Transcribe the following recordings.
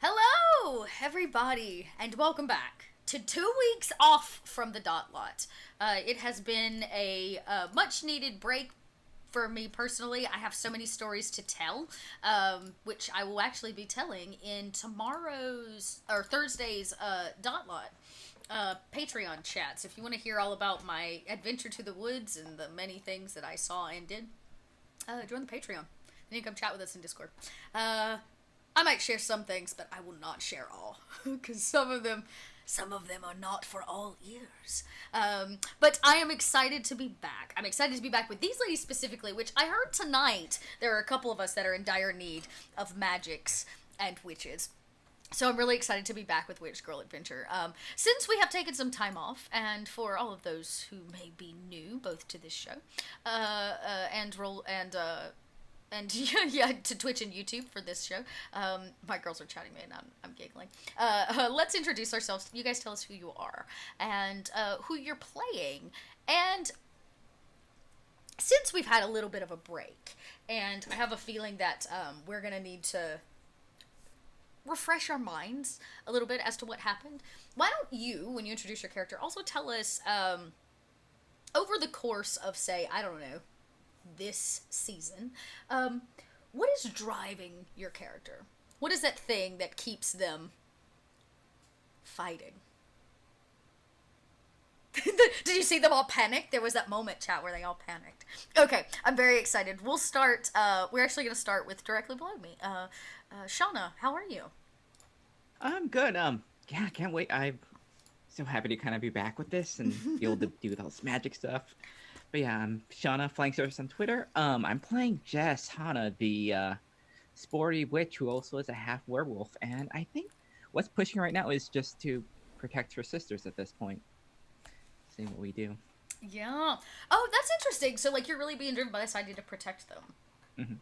Hello, everybody, and welcome back to 2 weeks off from the Dot Lot. It has been a much-needed break for me personally. I have so many stories to tell, which I will actually be telling in tomorrow's or Thursday's Dot Lot Patreon chats. If you want to hear all about my adventure to the woods and the many things that I saw and did, join the Patreon. Then you can come chat with us in Discord. I might share some things, but I will not share all, because some of them are not for all ears. But I am excited to be back. I'm excited to be back with these ladies specifically, which I heard tonight there are a couple of us that are in dire need of magics and witches. So I'm really excited to be back with Witch Girl Adventure. Since we have taken some time off, and for all of those who may be new, both to this show, and yeah, to Twitch and YouTube for this show. My girls are chatting me and I'm giggling. Let's introduce ourselves. You guys tell us who you are and who you're playing. And since we've had a little bit of a break, and I have a feeling that we're going to need to refresh our minds a little bit as to what happened, why don't you, when you introduce your character, also tell us over the course of, say, I don't know, this season, what is driving your character? What is that thing that keeps them fighting? Did you see them all panic? There was that moment, chat, where they all panicked. Okay, I'm very excited. We'll start, we're actually going to start with directly below me. Shauna, how are you? I'm good. Yeah, I can't wait. I'm so happy to kind of be back with this and be able to do all this magic stuff. But yeah, I'm Shauna, Flying Service on Twitter. I'm playing Jess Hana, the sporty witch who also is a half werewolf. And I think what's pushing right now is just to protect her sisters at this point. See what we do. Yeah. Oh, that's interesting. So, like, you're really being driven by this idea to protect them. Mm-hmm.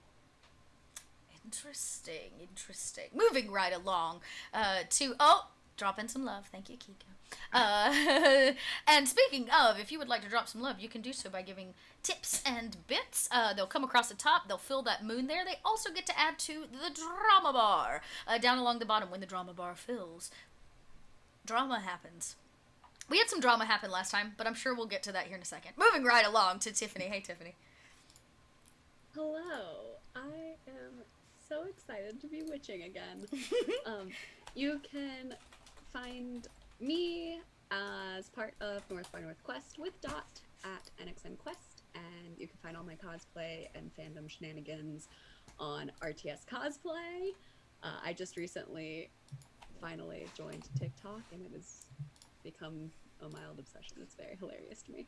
Interesting. Moving right along to... Oh! Drop in some love. Thank you, Kiko. And speaking of, if you would like to drop some love, you can do so by giving tips and bits. They'll come across the top. They'll fill that moon there. They also get to add to the drama bar. Down along the bottom, when the drama bar fills, drama happens. We had some drama happen last time, but I'm sure we'll get to that here in a second. Moving right along to Tiffany. Hey, Tiffany. Hello. I am so excited good to be witching again. You can find me as part of North by Northquest with Dot at NXN Quest, and you can find all my cosplay and fandom shenanigans on RTS Cosplay. I just recently finally joined TikTok, and it has become a mild obsession. It's very hilarious to me.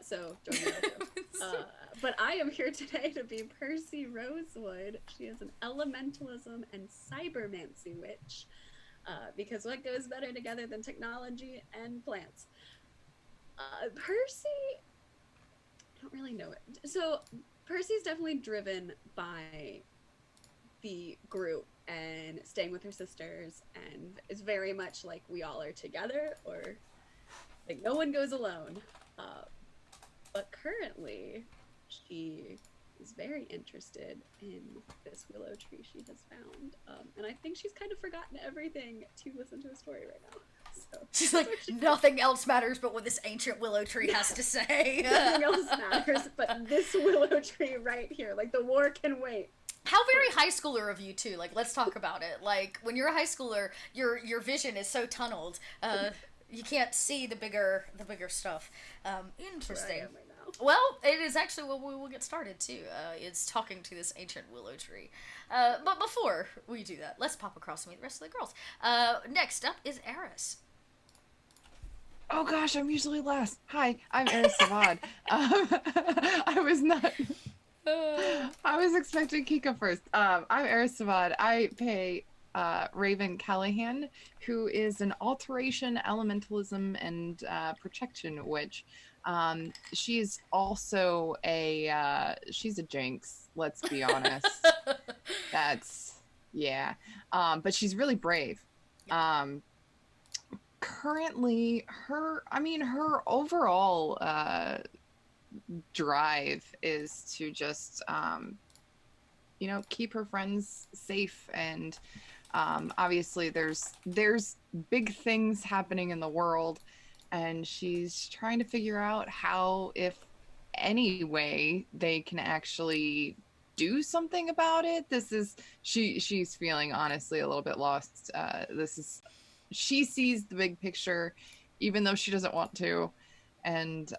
So join me there too. But I am here today to be Percy Rosewood. She is an elementalism and cybermancy witch. Because what goes better together than technology and plants? Percy, I don't really know it. So Percy's definitely driven by the group and staying with her sisters, and is very much like we all are together, or like no one goes alone. But currently, she is very interested in this willow tree she has found, and I think she's kind of forgotten everything to listen to a story right now. So she's like, nothing else matters but what this ancient willow tree has to say. Nothing else matters but this willow tree right here. Like, the war can wait. How very high schooler of you too. Like, let's talk about it. Like, when you're a high schooler, your vision is so tunneled. You can't see the bigger stuff. Interesting. Right now. Well, it is actually what we will get started too. It's talking to this ancient willow tree. But before we do that, let's pop across and meet the rest of the girls. Next up is Eris. Oh gosh, I'm usually last. Hi, I'm Eris Savad. I was not. I was expecting Kika first. I'm Eris Savad. I play Raven Callahan, who is an alteration, elementalism, and protection witch. She's also she's a jinx, let's be honest. But she's really brave. Currently, her overall drive is to just, keep her friends safe, and obviously there's big things happening in the world, and she's trying to figure out how, if any way, they can actually do something about it. She's feeling honestly a little bit lost. She sees the big picture, even though she doesn't want to, and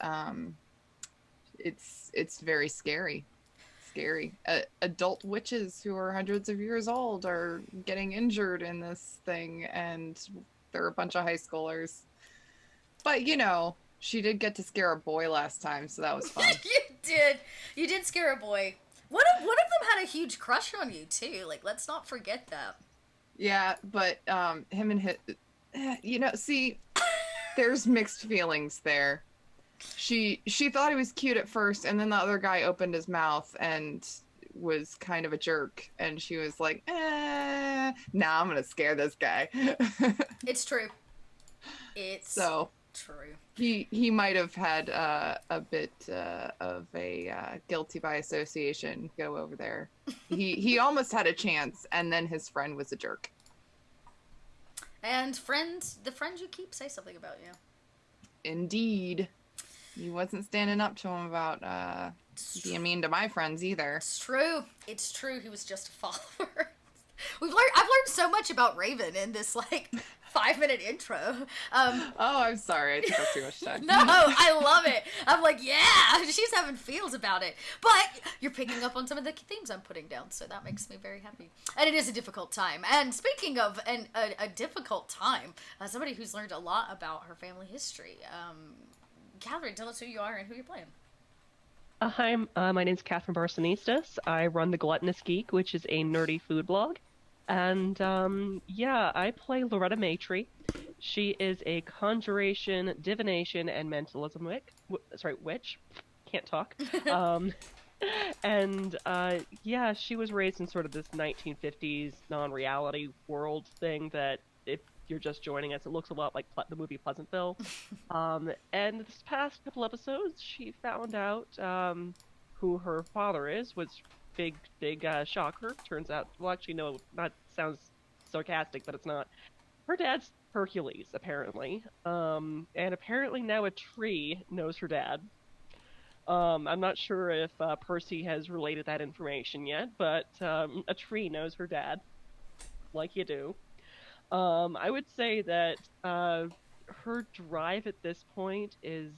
it's very scary. Adult witches who are hundreds of years old are getting injured in this thing, and they're a bunch of high schoolers. But she did get to scare a boy last time, so that was fun. You did scare a boy. One of them had a huge crush on you too. Like, let's not forget that. Yeah, but him and see, there's mixed feelings there. She thought he was cute at first, and then the other guy opened his mouth and was kind of a jerk, and she was like, nah, I'm gonna scare this guy. It's true. It's true. He might have had a bit of a guilty by association go over there. He almost had a chance, and then his friend was a jerk. And the friends you keep say something about you. Indeed. He wasn't standing up to him about being mean to my friends either. It's true. He was just a follower. I've learned so much about Raven in this 5-minute intro. I'm sorry. I took up too much time. No, I love it. I'm like, yeah, she's having feels about it. But you're picking up on some of the themes I'm putting down, so that makes me very happy. And it is a difficult time. And speaking of a difficult time, somebody who's learned a lot about her family history, Catherine, tell us who you are and who you're playing. Hi, my name's Catherine Barsonistas. I run The Gluttonous Geek, which is a nerdy food blog. And, I play Loretta Maytree. She is a conjuration, divination, and mentalism witch. Can't talk. She was raised in sort of this 1950s non-reality world thing that, if you're just joining us, it looks a lot like the movie Pleasantville. And this past couple episodes, she found out who her father is, which big shocker. Turns out, well, actually, no, not sounds sarcastic, but it's not. Her dad's Hercules, apparently. And apparently now a tree knows her dad. I'm not sure if Percy has related that information yet, but a tree knows her dad, like you do. I would say that her drive at this point is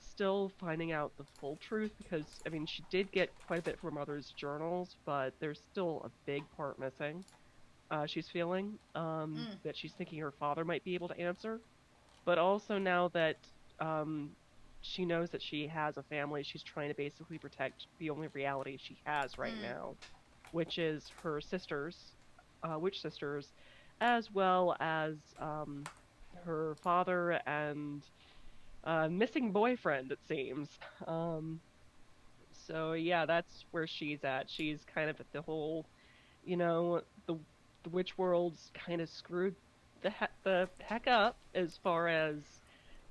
still finding out the full truth because, I mean, she did get quite a bit from her mother's journals, but there's still a big part missing. She's feeling that she's thinking her father might be able to answer, but also now that she knows that she has a family, she's trying to basically protect the only reality she has right now, which is her sisters, witch sisters, as well as her father and missing boyfriend, it seems. So yeah, that's where she's at. She's kind of at the whole, you know, the witch world's kind of screwed the heck up as far as,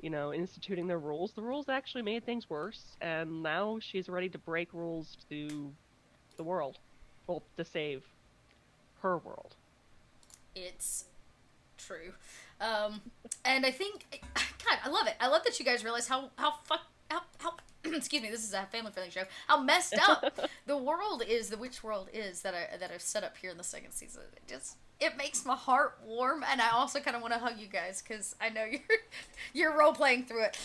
you know, instituting their rules. The rules actually made things worse, and now she's ready to break rules to the world, well, to save her world. It's true. And I think, God, I love it. I love that you guys realize how excuse me, this is a family-friendly show, how messed up the world is, the witch world is that I've set up here in the second season. It makes my heart warm, and I also kind of want to hug you guys, because I know you're role-playing through it.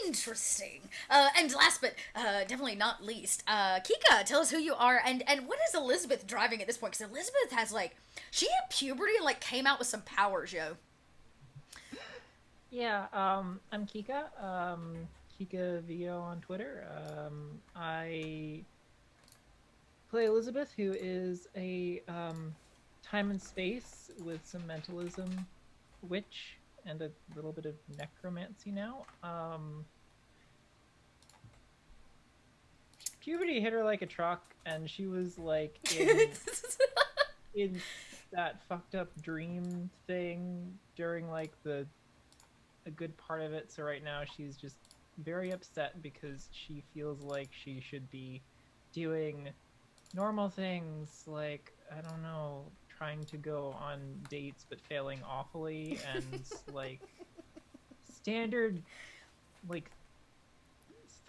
Interesting. And last but definitely not least, Kika, tell us who you are, and what is Elizabeth driving at this point? Because Elizabeth has, like, she hit puberty and, like, came out with some powers, yo. Yeah, I'm Kika. Kika Vio on Twitter. I play Elizabeth, who is a time and space with some mentalism witch and a little bit of necromancy now. Puberty hit her like a truck, and she was like in that fucked up dream thing during like a good part of it. So right now she's just very upset because she feels like she should be doing normal things, like, I don't know, trying to go on dates but failing awfully, and like standard like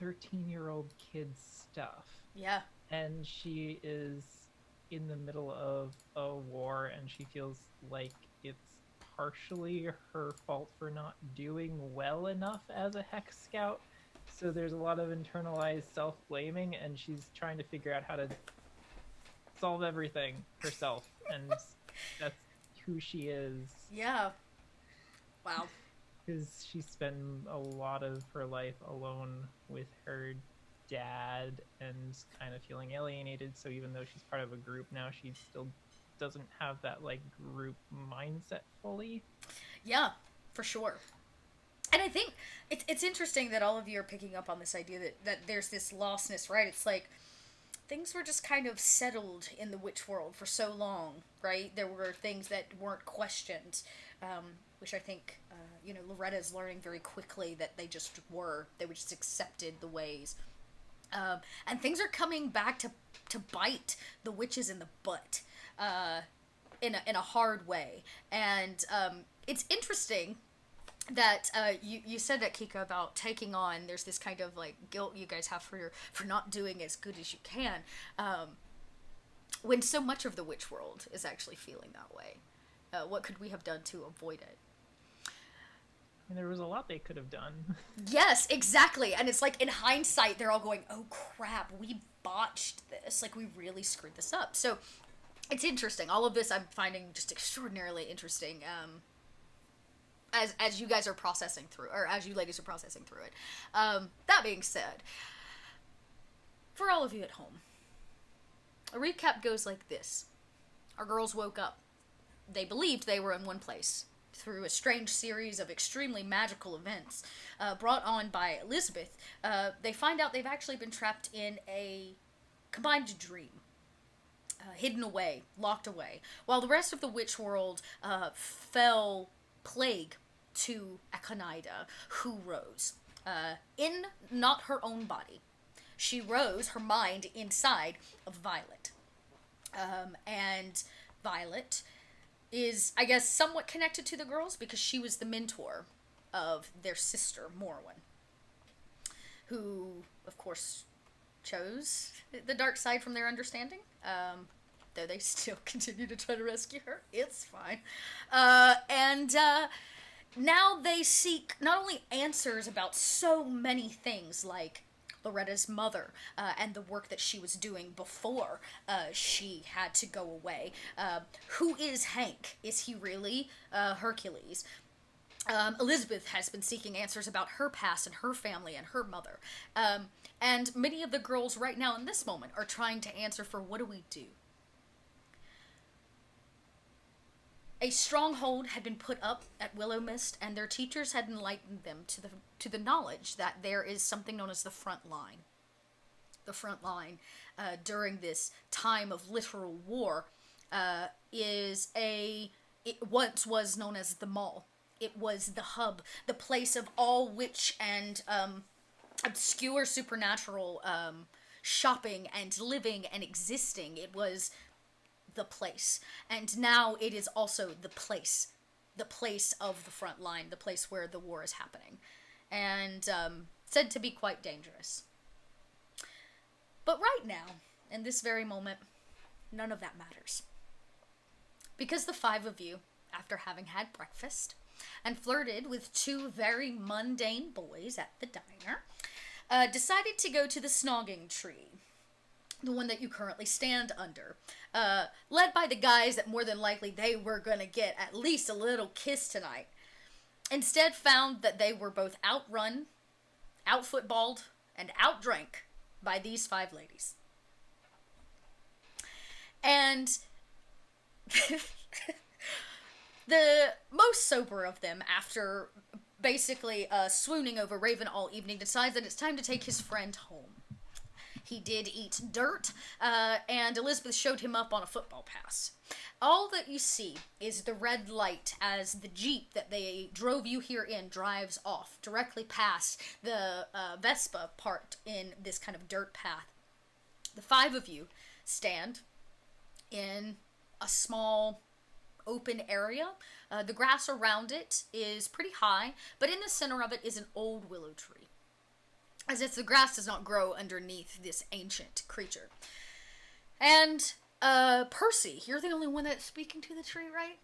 13-year-old kid stuff. Yeah. And she is in the middle of a war, and she feels like it's partially her fault for not doing well enough as a hex scout. So there's a lot of internalized self-blaming, and she's trying to figure out how to solve everything herself, and that's who she is. Yeah. Wow. Because she spent a lot of her life alone with her dad and kind of feeling alienated, so even though she's part of a group now, she still doesn't have that like group mindset fully. Yeah, for sure. And I think it's interesting that all of you are picking up on this idea that there's this lostness, right? It's like things were just kind of settled in the witch world for so long, right? There were things that weren't questioned, which I think, Loretta's learning very quickly that they just were. They were just accepted the ways. And things are coming back to bite the witches in the butt in a hard way. And it's interesting that you said that, Kika, about taking on, there's this kind of like guilt you guys have for not doing as good as you can, when so much of the witch world is actually feeling that way. What could we have done to avoid it? And there was a lot they could have done. Yes, exactly. And it's like in hindsight they're all going, oh crap, we botched this, like we really screwed this up. So it's interesting. All of this I'm finding just extraordinarily interesting, as you guys are processing through, or as you ladies are processing through it. That being said, for all of you at home, a recap goes like this. Our girls woke up. They believed they were in one place through a strange series of extremely magical events brought on by Elizabeth. They find out they've actually been trapped in a combined dream. Hidden away, locked away, while the rest of the witch world fell plague to Akonida, who rose in not her own body. She rose, her mind, inside of Violet. And Violet is, I guess, somewhat connected to the girls because she was the mentor of their sister, Morwen. who, of course, chose the dark side from their understanding. Though they still continue to try to rescue her. It's fine. And now they seek not only answers about so many things, like Loretta's mother and the work that she was doing before she had to go away. Who is Hank? Is he really Hercules? Elizabeth has been seeking answers about her past and her family and her mother. And many of the girls right now in this moment are trying to answer for what do we do? A stronghold had been put up at Willow Mist, and their teachers had enlightened them to the knowledge that there is something known as the front line. The front line, during this time of literal war, it once was known as the Mall. It was the hub, the place of all witch and obscure supernatural shopping and living and existing. It was the place. And now it is also the place of the front line, the place where the war is happening. And said to be quite dangerous. But right now, in this very moment, none of that matters. Because the five of you, after having had breakfast and flirted with two very mundane boys at the diner, decided to go to the Snogging Tree. The one that you currently stand under. Led by the guys that more than likely they were going to get at least a little kiss tonight. Instead found that they were both outrun, out-footballed, and outdrank by these five ladies. And the most sober of them, after basically swooning over Raven all evening, decides that it's time to take his friend home. He did eat dirt, and Elizabeth showed him up on a football pass. All that you see is the red light as the Jeep that they drove you here in drives off, directly past the Vespa parked in this kind of dirt path. The five of you stand in a small open area. The grass around it is pretty high, but in the center of it is an old willow tree. As if the grass does not grow underneath this ancient creature. And, Percy, you're the only one that's speaking to the tree, right?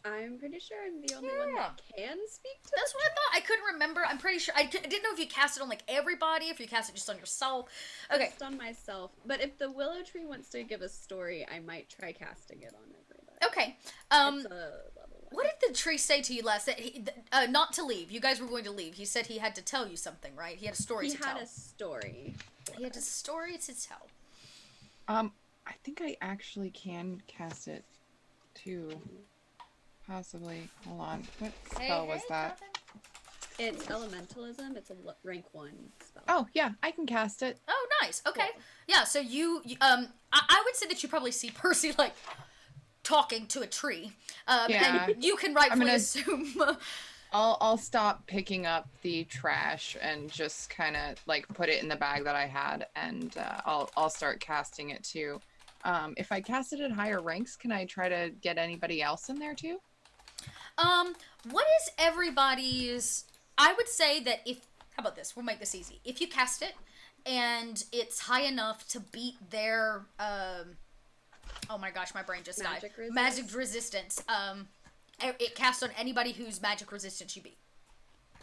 I'm pretty sure I'm the only one that can speak to That's what I thought. I couldn't remember. I'm pretty sure. I didn't know if you cast it on, like, everybody, if you cast it just on yourself. Okay. Just on myself. But if the willow tree wants to give a story, I might try casting it on everybody. Okay. It's a level 1. What did the tree say to you last? That not to leave. You guys were going to leave. He said he had to tell you something, right? He had a story to tell. He had a story. He had a story to tell. I think I actually can cast it too. Possibly. Hold on. What spell was that? Jonathan? It's elementalism. It's a rank 1 spell. Oh, yeah, I can cast it. Oh, nice. Okay. Cool. Yeah, so I would say that you probably see Percy, like, talking to a tree. Yeah. And you can rightfully gonna- assume... I'll stop picking up the trash and just kind of like put it in the bag that I had, and I'll start casting it too. If I cast it at higher ranks, can I try to get anybody else in there too? What is everybody's... I would say that if... How about this? We'll make this easy. If you cast it, and it's high enough to beat their... oh my gosh, my brain just died. Magic resistance. It casts on anybody whose magic resistance you beat.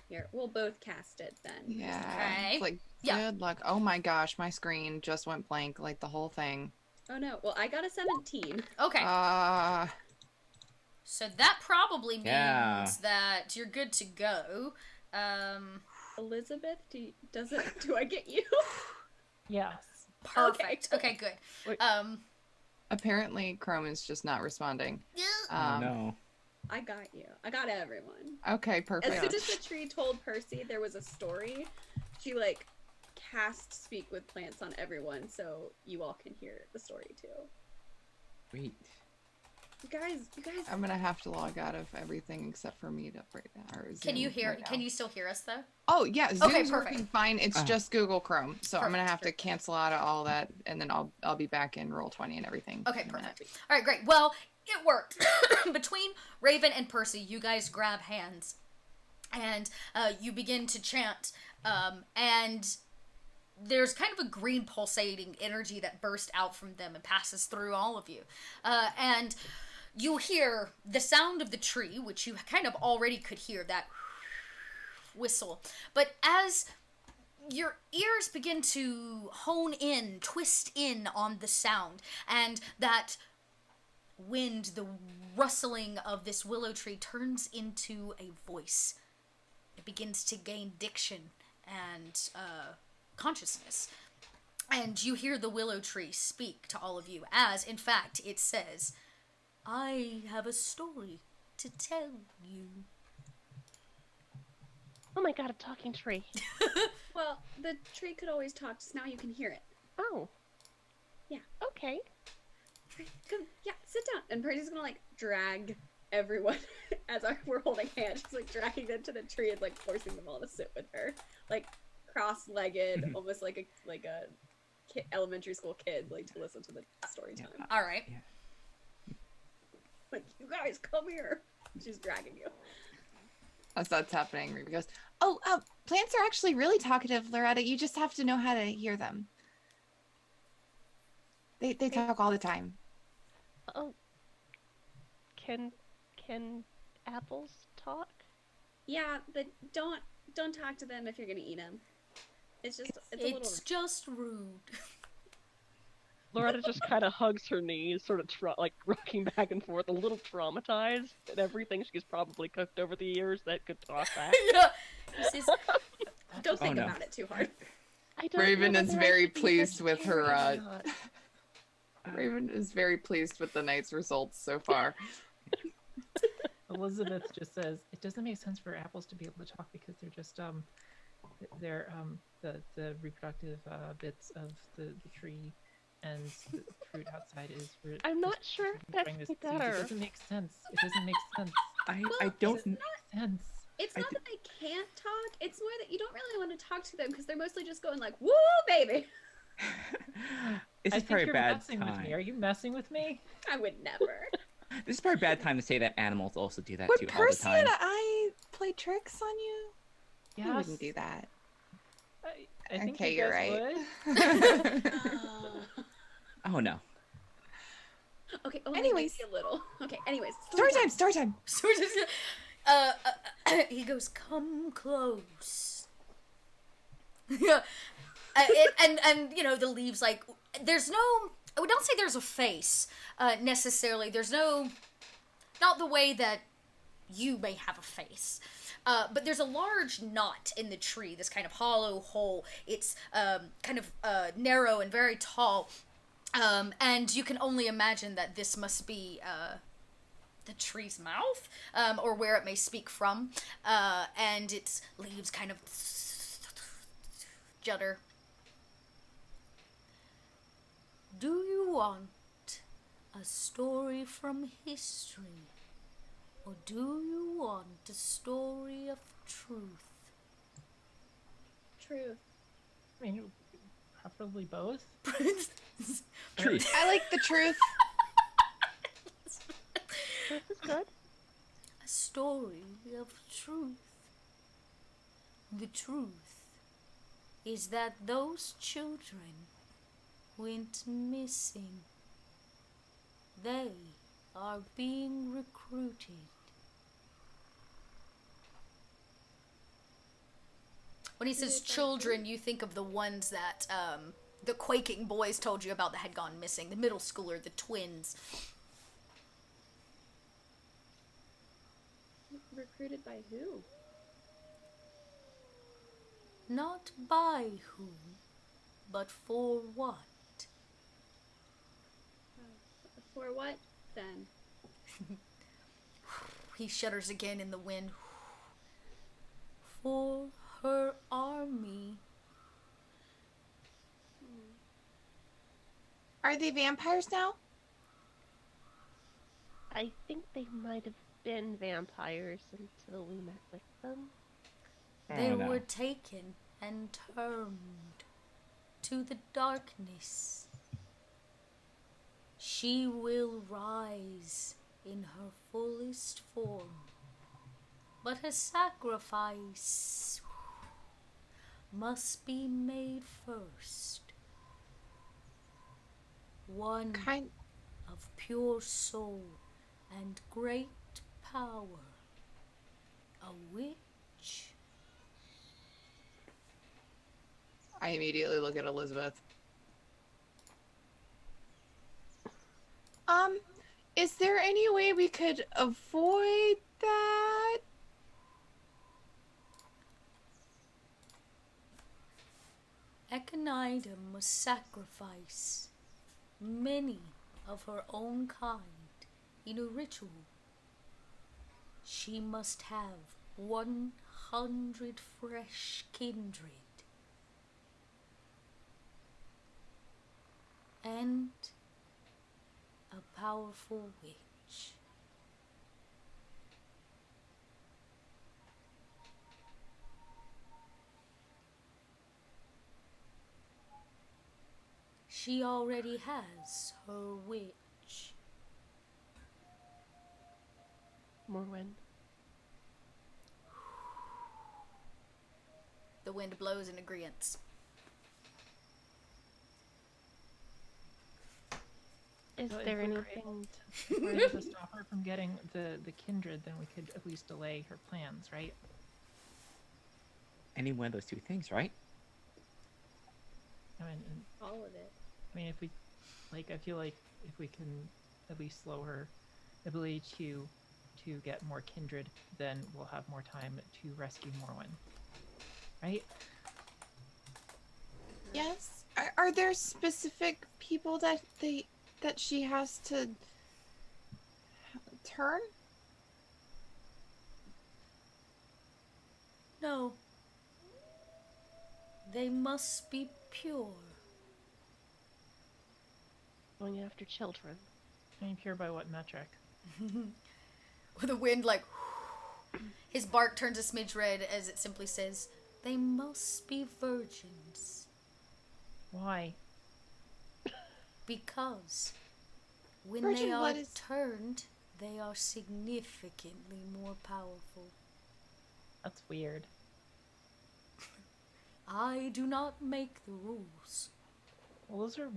Here, we'll both cast it then. Yeah. Okay. It's like, Yeah. good luck. Oh my gosh, my screen just went blank, like the whole thing. Oh no, well I got a 17. Okay. So that probably means Yeah. that you're good to go. Elizabeth, do I get you? Yes. Perfect. Okay, good. Wait. Apparently, Chrome is just not responding. Oh, no. I got you. I got everyone. Okay, As perfect. soon as the tree told Percy there was a story, she like cast speak with plants on everyone so you all can hear the story too. Wait. You guys. I'm gonna have to log out of everything except for Meetup right now. Or Can you Zoom hear? right now. Can you still hear us though? Oh yeah, Zoom's Okay, perfect. working fine. It's just Google Chrome, so I'm gonna Perfect. have to cancel out of all that, and then I'll be back in Roll20 and everything. Okay, in a minute. perfect. All right, great. Well, it worked. Between Raven and Percy, you guys grab hands, and you begin to chant. And there's kind of a green pulsating energy that bursts out from them and passes through all of you. And you hear the sound of the tree, which you kind of already could hear, that whistle. But as your ears begin to hone in, twist in on the sound, and that wind, the rustling of this willow tree turns into a voice. It begins to gain diction and consciousness. And you hear the willow tree speak to all of you, as, in fact, it says, "I have a story to tell you." Oh my god, a talking tree. Well, the tree could always talk, just now you can hear it. Oh. Yeah. Okay. Come, yeah, sit down. And Brady's gonna like drag everyone as we're holding hands. She's like dragging them to the tree and like forcing them all to sit with her, like cross-legged, almost like a elementary school kid, like to listen to the story time. Yeah. All right. Yeah. Like, you guys, come here. She's dragging you. As that's happening, Ruby goes, "Oh, plants are actually really talkative, Loretta. You just have to know how to hear them. They talk all the time." Oh. Can apples talk? Yeah, but don't talk to them if you're gonna eat them. It's a little. It's just rude. Loretta just kind of hugs her knees, sort of like rocking back and forth, a little traumatized at everything she's probably cooked over the years that could talk back. Yeah. He says, Don't think no. about it too hard. I don't Raven know is whether I very should be pleased with her, vegetarian or not. Raven is very pleased with the night's results so far. Elizabeth just says it doesn't make sense for apples to be able to talk because they're just they're the reproductive bits of the tree, and the fruit outside is for. I'm not sure if that's growing the seeds. better. It doesn't make sense. It doesn't make sense. I Well, don't. Sense. It's I not d- that they can't talk. It's more that you don't really want to talk to them because they're mostly just going like, "Woo, baby." This I is think probably a you're bad messing with me. time. Are you messing with me? I would never. This is probably a bad time to say that animals also do that Would too all the Percy time. and I play tricks on you? Yes. We wouldn't do that. I think Okay, you you're guys right. would. Oh no. Okay. Oh, Anyways. maybe a little. Okay. Anyways. Story time, story time. He goes, "Come close." Yeah. And you know, the leaves, like, there's no, I would not say there's a face, necessarily. There's no, not the way that you may have a face. But there's a large knot in the tree, this kind of hollow hole. It's kind of narrow and very tall. And you can only imagine that this must be the tree's mouth, or where it may speak from. And its leaves kind of judder. "Do you want a story from history? Or do you want a story of truth?" Truth. I mean, preferably both. Truth. I like the truth. This is good. A story of truth. The truth is that those children went missing. They are being recruited. When he says children, you think of the ones that the Quaking boys told you about that had gone missing. The middle schooler, the twins. Recruited by who? Not by whom, but for what? For what then? He shudders again in the wind. For her army. Are they vampires now? I think they might have been vampires until we met with them. They Oh, no. were taken and turned to the darkness. She will rise in her fullest form, but a sacrifice must be made first. One Kind. of pure soul and great power. A witch. I immediately look at Elizabeth. Is there any way we could avoid that? Echinida must sacrifice many of her own kind in a ritual. She must have 100 fresh kindred. And a powerful witch. She already has her witch. Morwen. The wind blows in agreement. Is So if there we were anything? If we're able to stop her from getting the kindred, then we could at least delay her plans, right? Any one of those two things, right? All of it. I mean, if we, like, I feel like if we can at least slow her ability to get more kindred, then we'll have more time to rescue Morwen. Right? Yes. Are there specific people that she has to turn? No. They must be pure. Going after children. I mean, pure by what metric? With the wind, like, his bark turns a smidge red as it simply says, they must be virgins. Why? Because when Virgin they are blood is- turned, they are significantly more powerful. That's weird. I do not make the rules. Well, those are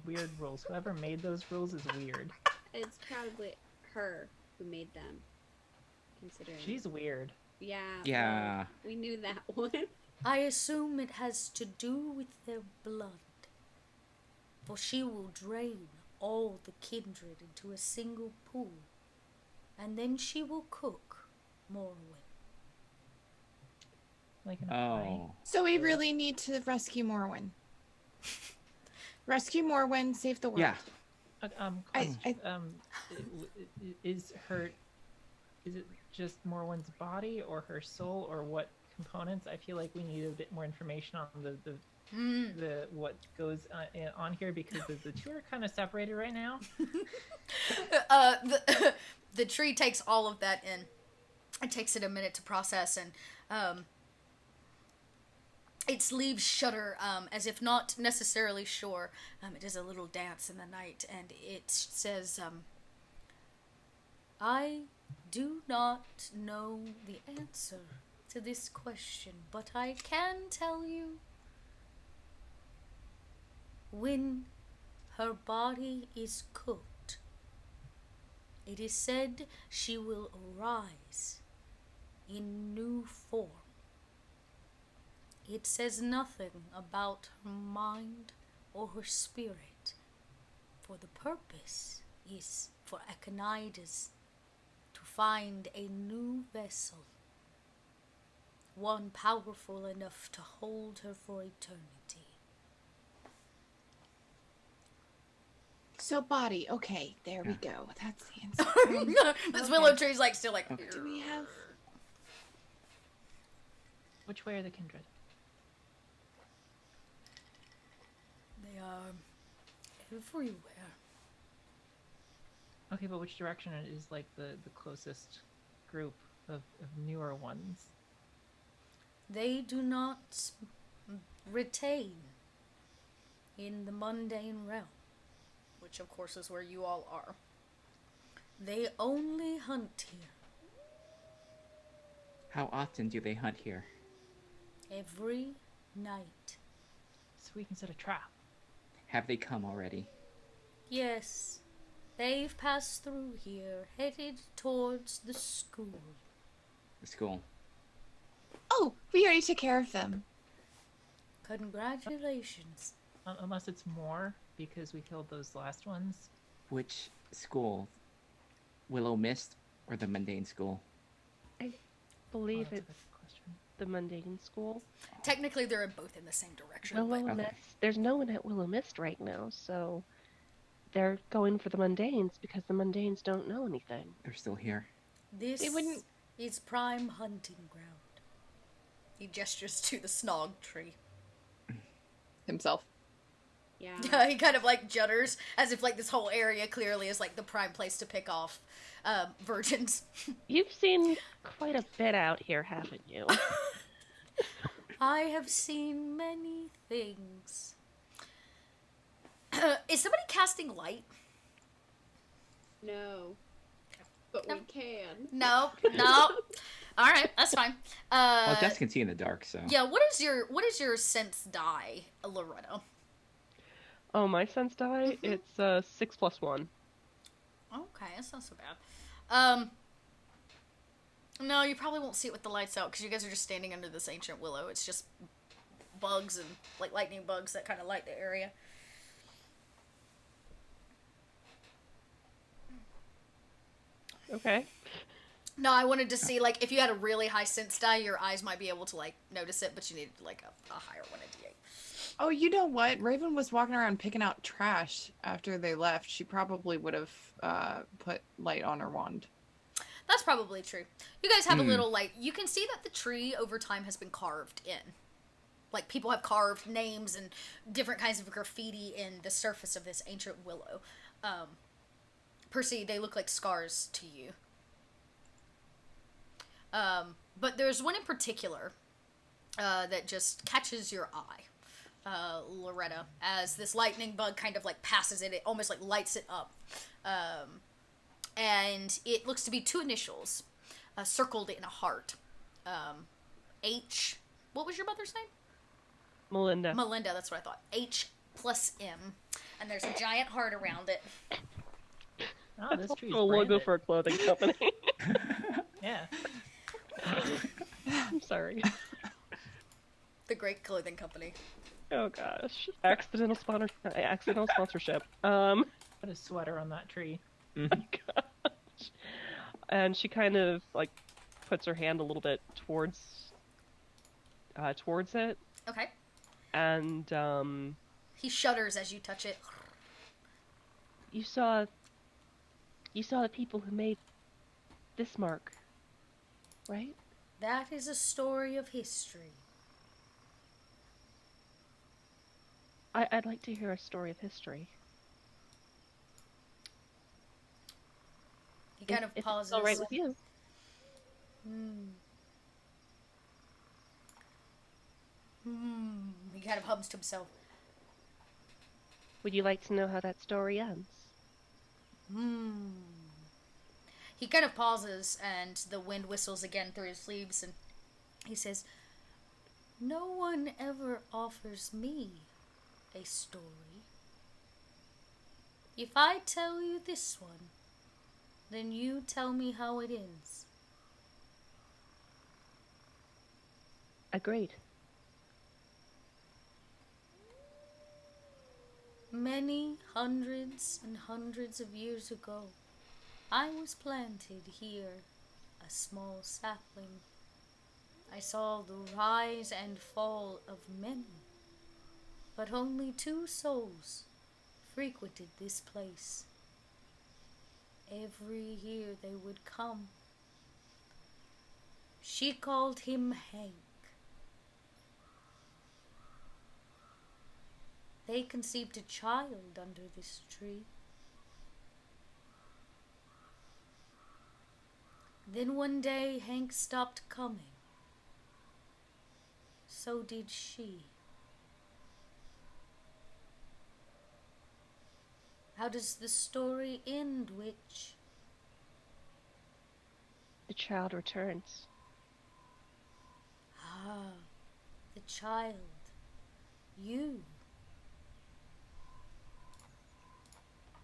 weird rules. Whoever made those rules is weird. It's probably her who made them. Considering. She's weird. Yeah. Yeah. well, we knew that one. I assume it has to do with their blood. For she will drain all the kindred into a single pool, and then she will cook Morrowind. Like an eye. Oh. So we really need to rescue Morwen. Rescue Morwen, save the world. Yeah. Question. I- Is it just Morwen's body or her soul or what components? I feel like we need a bit more information on the what goes on here because the two are kind of separated right now. The tree takes all of that in. It takes it a minute to process, and its leaves shudder as if not necessarily sure. It does a little dance in the night, and it says, I do not know the answer to this question, but I can tell you when her body is cooked, it is said she will arise in new form. It says nothing about her mind or her spirit, for the purpose is for Echinidas to find a new vessel, one powerful enough to hold her for eternity. So body, okay, there we go. That's the answer. This willow tree's like still like. Okay. Do we have? Which way are the kindred? They are everywhere. Okay, but which direction is like the closest group of newer ones? They do not retain in the mundane realm, which of course is where you all are. They only hunt here How often do they hunt here? every night. So we can set a trap. Have they come already? Yes, they've passed through here, headed towards the school. The school. Oh, we already took care of them. Congratulations. Unless it's more, because we killed those last ones. Which school? Willow Mist or the Mundane School? I Oh, believe that's a it's good question. the Mundane School. Technically, they're both in the same direction. Willow but Okay. Mist. There's no one at Willow Mist right now, so they're going for the Mundanes because the Mundanes don't know anything. They're still here. this They wouldn't- is prime hunting ground. He gestures to the snog tree. Himself. Yeah. He kind of like judders as if like this whole area clearly is like the prime place to pick off virgins. You've seen quite a bit out here, haven't you? I have seen many things. Is somebody casting light? No. But we can. No, no. All right, that's fine. Well, Jess can see in the dark, so. Yeah, what is your sense die, Loretta? Oh, my sense die? It's 6 + 1. Okay, that's not so bad. No, you probably won't see it with the lights out because you guys are just standing under this ancient willow. It's just bugs and like lightning bugs that kind of light the area. Okay. No, I wanted to see like if you had a really high sense die, your eyes might be able to like notice it, but you needed like a higher one, a D8. Oh, you know what? Raven was walking around picking out trash after they left. She probably would have put light on her wand. That's probably true. You guys have a little like you can see that the tree over time has been carved in. Like people have carved names and different kinds of graffiti in the surface of this ancient willow. Percy, they look like scars to you. But there's one in particular that just catches your eye, Loretta, as this lightning bug kind of like passes it. It almost like lights it up. And it looks to be two initials circled in a heart. H. What was your mother's name? Melinda. Melinda, that's what I thought. H plus M. And there's a giant heart around it. Oh, That's this also tree's a logo branded. for a clothing company. Yeah. I'm sorry. The Great Clothing Company. Oh gosh. Accidental sponsorship. Put a sweater on that tree. Gosh. And she kind of like puts her hand a little bit towards it, Okay. and He shudders as you touch it. you saw the people who made this mark, right? That is a story of history. I'd like to hear a story of history. He kind of if pauses. It's all right with you. He kind of hums to himself. Would you like to know how that story ends? He kind of pauses, and the wind whistles again through his leaves, and he says, "No one ever offers me a story. If I tell you this one, then you tell me how it ends." Agreed. Many hundreds and hundreds of years ago, I was planted here, a small sapling. I saw the rise and fall of many, but only 2 souls frequented this place. Every year they would come. She called him Hank. They conceived a child under this tree. Then one day Hank stopped coming. So did she. How does the story end, witch? The child returns. Ah, the child. You.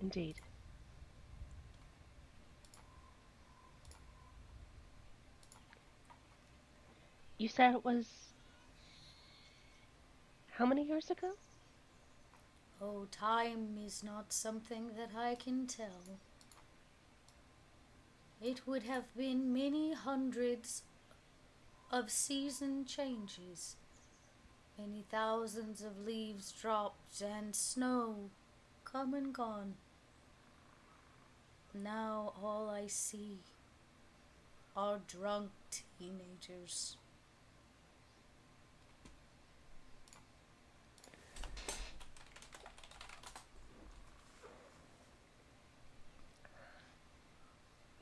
Indeed. You said it was how many years ago? Oh, time is not something that I can tell. It would have been many hundreds of season changes, many thousands of leaves dropped and snow come and gone. Now all I see are drunk teenagers.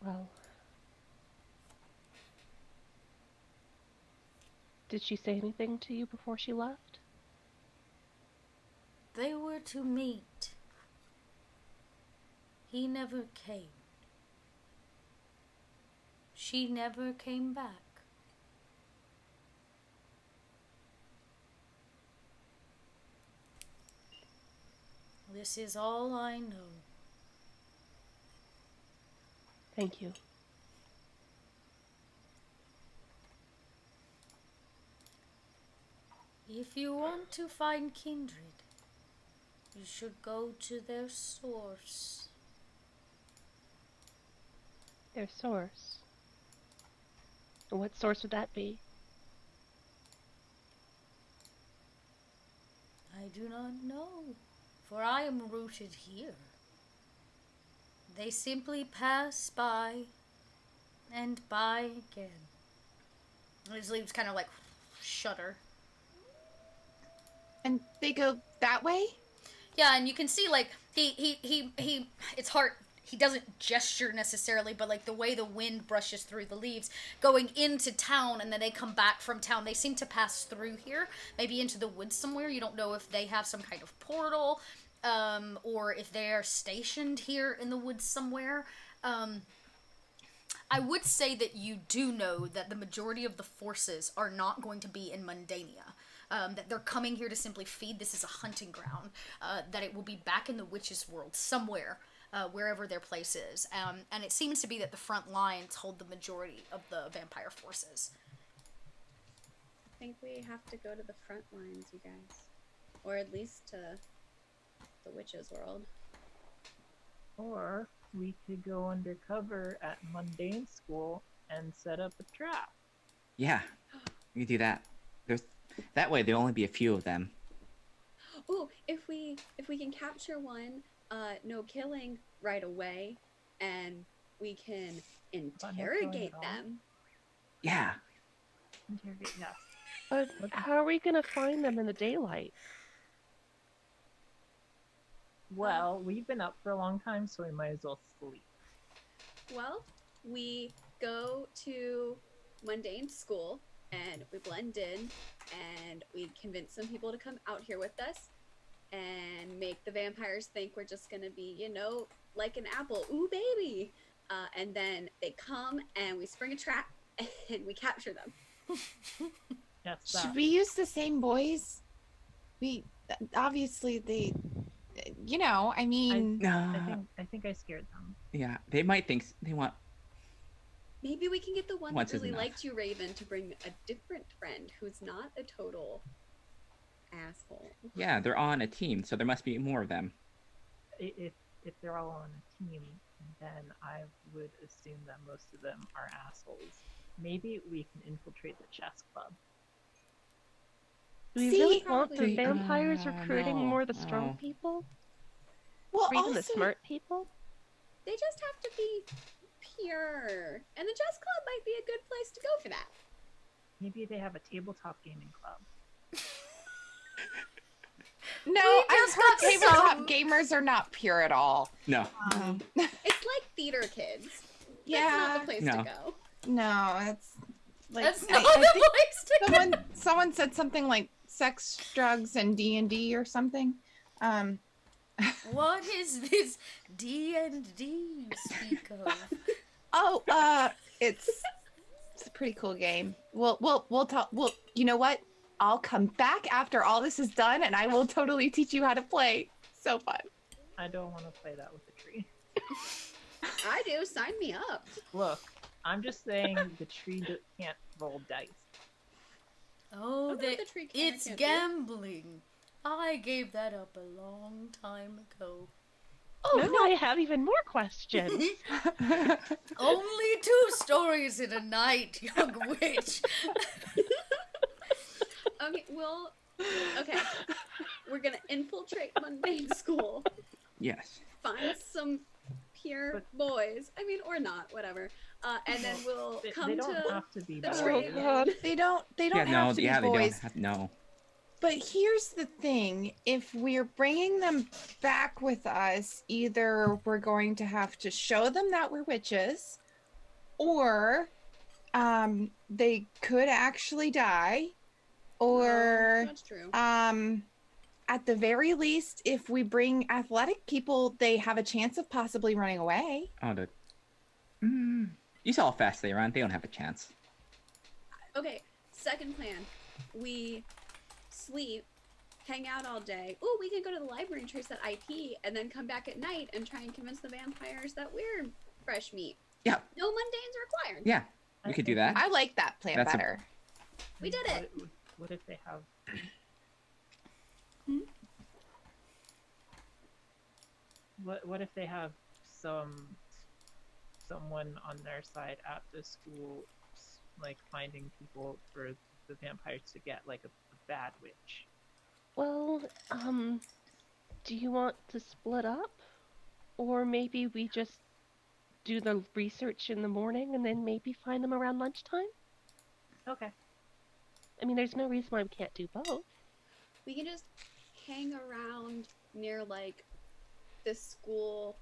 Well, did she say anything to you before she left? They were to meet. He never came. She never came back. This is all I know. Thank you. If you want to find kindred, you should go to their source. Their source. And what source would that be? I do not know, for I am rooted here. They simply pass by and by again. His leaves kind of like shudder. And they go that way? Yeah, and you can see like he it's hard. He doesn't gesture necessarily, but like the way the wind brushes through the leaves going into town, and then they come back from town. They seem to pass through here, maybe into the woods somewhere. You don't know if they have some kind of portal, or if they're stationed here in the woods somewhere. I would say that you do know that the majority of the forces are not going to be in Mundania. That they're coming here to simply feed. This is a hunting ground. That it will be back in the witches' world somewhere, wherever their place is. And it seems to be that the front lines hold the majority of the vampire forces. I think we have to go to the front lines, you guys. Or at least to the witches' world. Or we could go undercover at Mundane School and set up a trap. Yeah, you do that. That way there'll only be a few of them. Oh, if we can capture one, no killing right away, and we can interrogate at all? them. Yeah. Interrogate, yes. But Okay. how are we gonna find them in the daylight? Well, we've been up for a long time, so we might as well sleep. Well, we go to Mundane School and we blend in and we convince some people to come out here with us and make the vampires think we're just gonna be, you know, like an apple. Ooh, baby! And then they come and we spring a trap and we capture them. Yes, Should that. we use the same boys? We obviously they, you know, I mean, I think I scared them. Yeah, they might think they want. Maybe we can get the one Once that is really enough. liked you, Raven, to bring a different friend who's not a total asshole. Yeah, they're on a team, so there must be more of them. If they're all on a team, then I would assume that most of them are assholes. Maybe we can infiltrate the chess club. Do we See, really want the probably- vampires recruiting no, more of the strong no. people? well, Or even the also, smart people? They just have to be pure. And the chess club might be a good place to go for that. Maybe they have a tabletop gaming club. no, We I've just heard got tabletop some- gamers are not pure at all. No. It's like theater kids. That's Yeah, not the place No. to go. no, it's like That's I- not I the think place to go. someone said something like sex, drugs, and D&D or something. What is this D&D you speak of? Oh, it's a pretty cool game. We'll talk. Well, you know what? I'll come back after all this is done, and I will totally teach you how to play. So fun. I don't want to play that with the tree. I do. Sign me up. Look, I'm just saying the tree can't roll dice. Oh, What the tree it's can't do? gambling. I gave that up a long time ago. Oh, no, I have even more questions. Only 2 stories in a night, young witch. Okay. We're gonna infiltrate Mundane School, Yes. find some pure boys. I mean, or not, whatever. And then we'll They come don't to have to be the that tree. way. Oh, God. They don't Yeah, no, have to yeah, be they boys. don't have, no. But here's the thing, if we're bringing them back with us, either we're going to have to show them that we're witches, or they could actually die, or That's true. at the very least, if we bring athletic people, they have a chance of possibly running away. Oh, you saw how fast they run. They don't have a chance. Okay, second plan. We sleep, hang out all day. Ooh, we can go to the library and trace that IP, and then come back at night and try and convince the vampires that we're fresh meat. Yeah. No mundanes required. Yeah, we could do that. I like that plan That's a- better. We did it. What if they have? What if they have someone on their side at the school, like finding people for the vampires to get, like a bad witch? Well, do you want to split up? Or maybe we just do the research in the morning and then maybe find them around lunchtime? Okay. I mean, there's no reason why we can't do both. We can just hang around near like the school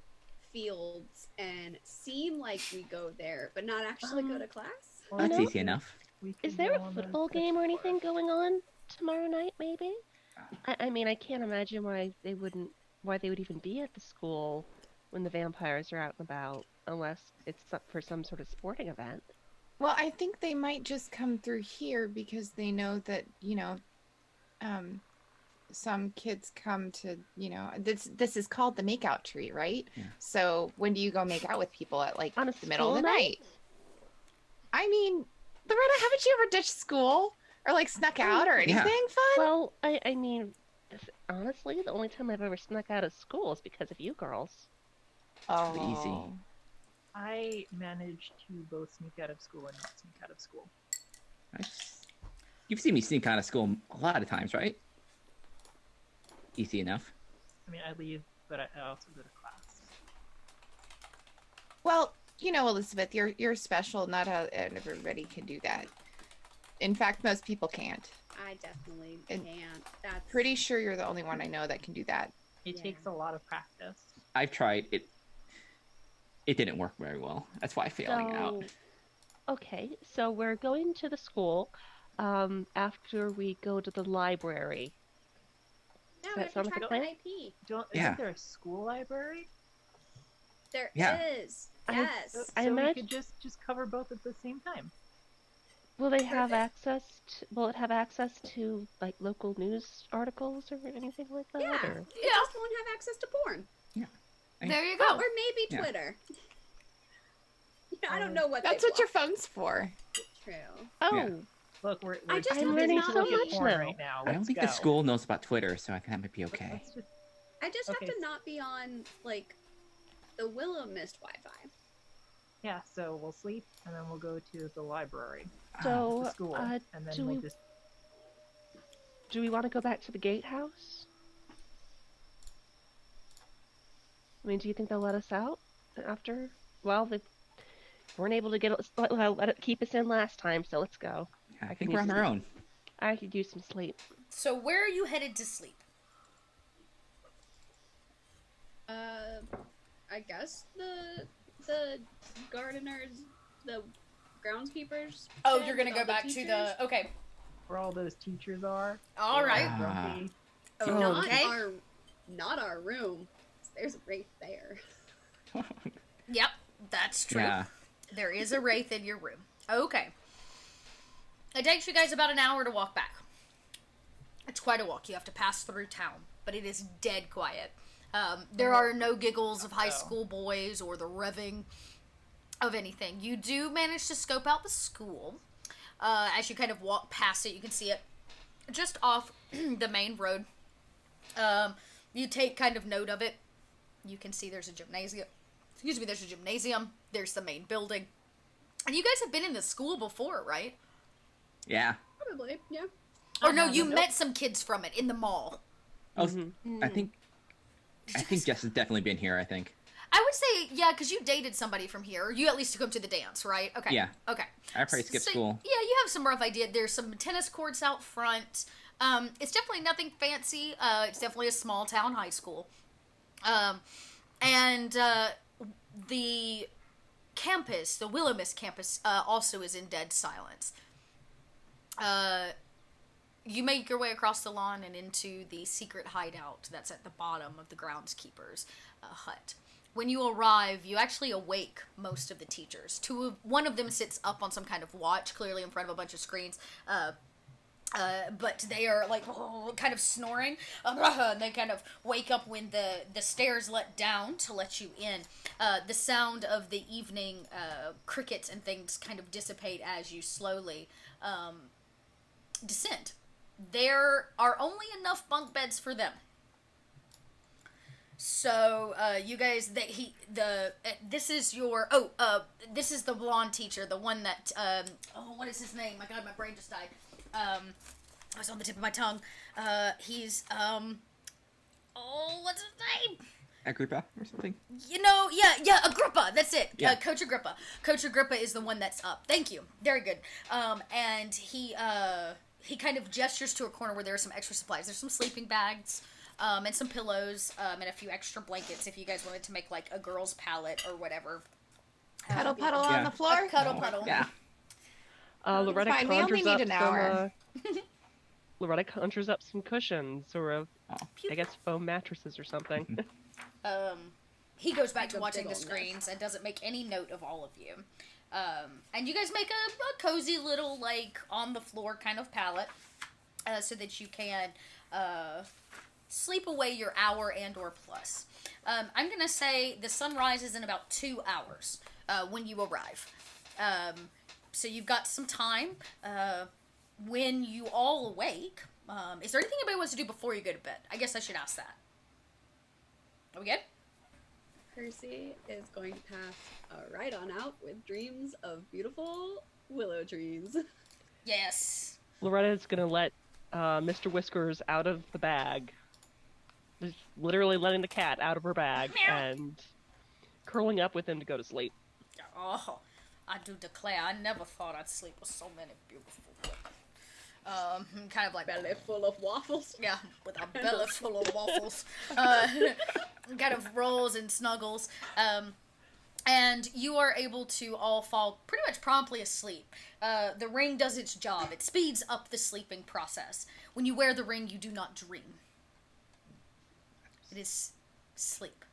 fields and seem like we go there, but not actually go to class. Well, That's no. easy enough. we Is could there go a on football the game or tour. anything going on tomorrow night, maybe? I mean, I can't imagine why they would even be at the school when the vampires are out and about, unless it's for some sort of sporting event. Well, I think they might just come through here because they know that, some kids come to, this is called the makeout tree, right? Yeah. So when do you go make out with people at like On a the middle of the school night? I mean, Loretta, haven't you ever ditched school or like snuck out or anything Yeah. fun? Well, I mean, honestly, the only time I've ever snuck out of school is because of you girls. Oh, easy. I managed to both sneak out of school and not sneak out of school. You've seen me sneak out of school a lot of times, right? Easy enough. I mean, I leave, but I also go to class. Well, Elizabeth, you're special. Not everybody can do that. In fact, most people can't. I definitely And can't. That's Pretty sure you're the only one I know that can do that. It Yeah. takes a lot of practice. I've tried it. It didn't work very well. That's why I'm failing out. Okay, so we're going to the school after we go to the library. Yeah, Does we that have to sound like a track plan? the IP. Yeah. Isn't there a school library? There is. Yeah. Yes. So I we imagine- could just cover both at the same time. Will they have Perfect. access to, will it have access to like local news articles or anything like that? Yeah. Or? It just won't have access to porn. There you Oh, go. or maybe Yeah. Twitter. I don't know what That's they what your block. phone's for. True. Oh, Yeah. Look, we're I just too have to busy not to look be- at porn now. right now. I don't Let's think go. the school knows about Twitter, so I think that might be okay. Let's just I just Okay. have to not be on like the Willow Mist Wi-Fi. yeah. So we'll sleep, and then we'll go to the library, so the school, uh, and then do we'll we- just. do we want to go back to the gatehouse? I mean, do you think they'll let us out after? Well, they weren't able to let it keep us in last time, so let's go. I I think can we're on use our some- own. I could use some sleep. So where are you headed to sleep? I guess the gardeners, the groundskeepers. Oh, shed you're gonna with go all back to teachers. the. Okay. Where all those teachers are. All They're all right. grumpy. Not Okay. not our room. There's a wraith there. Yep, that's true. Yeah. There is a wraith in your room. Okay. It takes you guys about an hour to walk back. It's quite a walk. You have to pass through town, but it is dead quiet. There are no giggles of high school boys or the revving of anything. You do manage to scope out the school. As you kind of walk past it, you can see it just off the main road. You take kind of note of it. You can see there's a gymnasium. Excuse me, there's a gymnasium. There's the main building. And you guys have been in the school before, right? Yeah. Probably, yeah. Or no, you met some kids from it in the mall. I think Jess has definitely been here. I think. I would say, yeah, because you dated somebody from here. Or you at least took them to the dance, right? Okay. Yeah. Okay. I probably skipped school. Yeah, you have some rough idea. There's some tennis courts out front. It's definitely nothing fancy. It's definitely a small town high school. And the campus, the Willow Mist campus, also is in dead silence. You make your way across the lawn and into the secret hideout that's at the bottom of the groundskeeper's hut. When you arrive, you actually awake most of the teachers. One of them sits up on some kind of watch, clearly in front of a bunch of screens. But they are like kind of snoring. And they kind of wake up when the stairs let down to let you in. The sound of the evening crickets and things kind of dissipate as you slowly descend. There are only enough bunk beds for them. So you guys, this is your this is the blonde teacher, the one that what is his name? My God, my brain just died. It was on the tip of my tongue. He's what's his name? Agrippa or something. Yeah, Agrippa. That's it. Yeah. Coach Agrippa. Coach Agrippa is the one that's up. Thank you. Very good. And he kind of gestures to a corner where there are some extra supplies. There's some sleeping bags, and some pillows, and a few extra blankets if you guys wanted to make like a girl's pallet or whatever. Cuddle puddle Yeah. on the floor. A cuddle puddle. Yeah. Loretta fine, we only conjures need up an hour. Loretta conjures up some cushions or I guess foam mattresses or something. He goes back to Like a watching big the old screens and doesn't make any note of all of you. And you guys make a cozy little, like, on the floor kind of pallet, so that you can sleep away your hour and or plus. I'm gonna say the sun rises in about 2 hours when you arrive. So you've got some time. When you all awake, is there anything anybody wants to do before you go to bed? I guess I should ask that. Are we good? Percy is going to pass right on out with dreams of beautiful willow trees. Yes. Loretta is gonna let Mr. Whiskers out of the bag. Just literally letting the cat out of her bag Meow. and curling up with him to go to sleep. Oh, I do declare, I never thought I'd sleep with so many beautiful women. Kind of like Belly full of waffles. yeah, with a belly full of waffles. Kind of rolls and snuggles. And you are able to all fall pretty much promptly asleep. The ring does its job. It speeds up the sleeping process. When you wear the ring, you do not dream. It is sleep.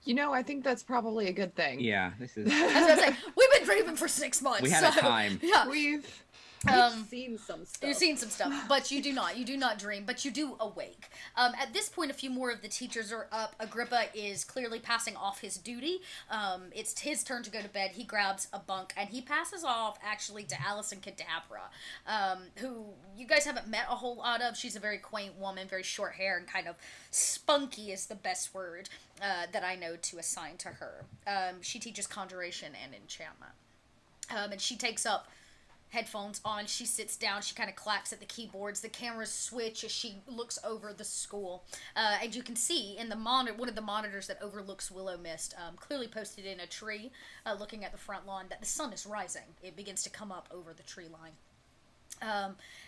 You know, I think that's probably a good thing. Yeah. This is. I was gonna say, we've been dreaming for 6 months. We had a so, time. Yeah. We've We've seen some stuff. You've seen some stuff, but you do not. You do not dream, but you do awake. At this point, a few more of the teachers are up. Agrippa is clearly passing off his duty. It's his turn to go to bed. He grabs a bunk, and he passes off, actually, to Allison Kadabra, who you guys haven't met a whole lot of. She's a very quaint woman, very short hair, and kind of spunky is the best word that I know to assign to her. She teaches conjuration and enchantment. And she takes up headphones on, she sits down, she kind of clacks at the keyboards, the cameras switch as she looks over the school, and you can see in the one of the monitors that overlooks Willow Mist, clearly posted in a tree, looking at the front lawn, that the sun is rising. It begins to come up over the tree line.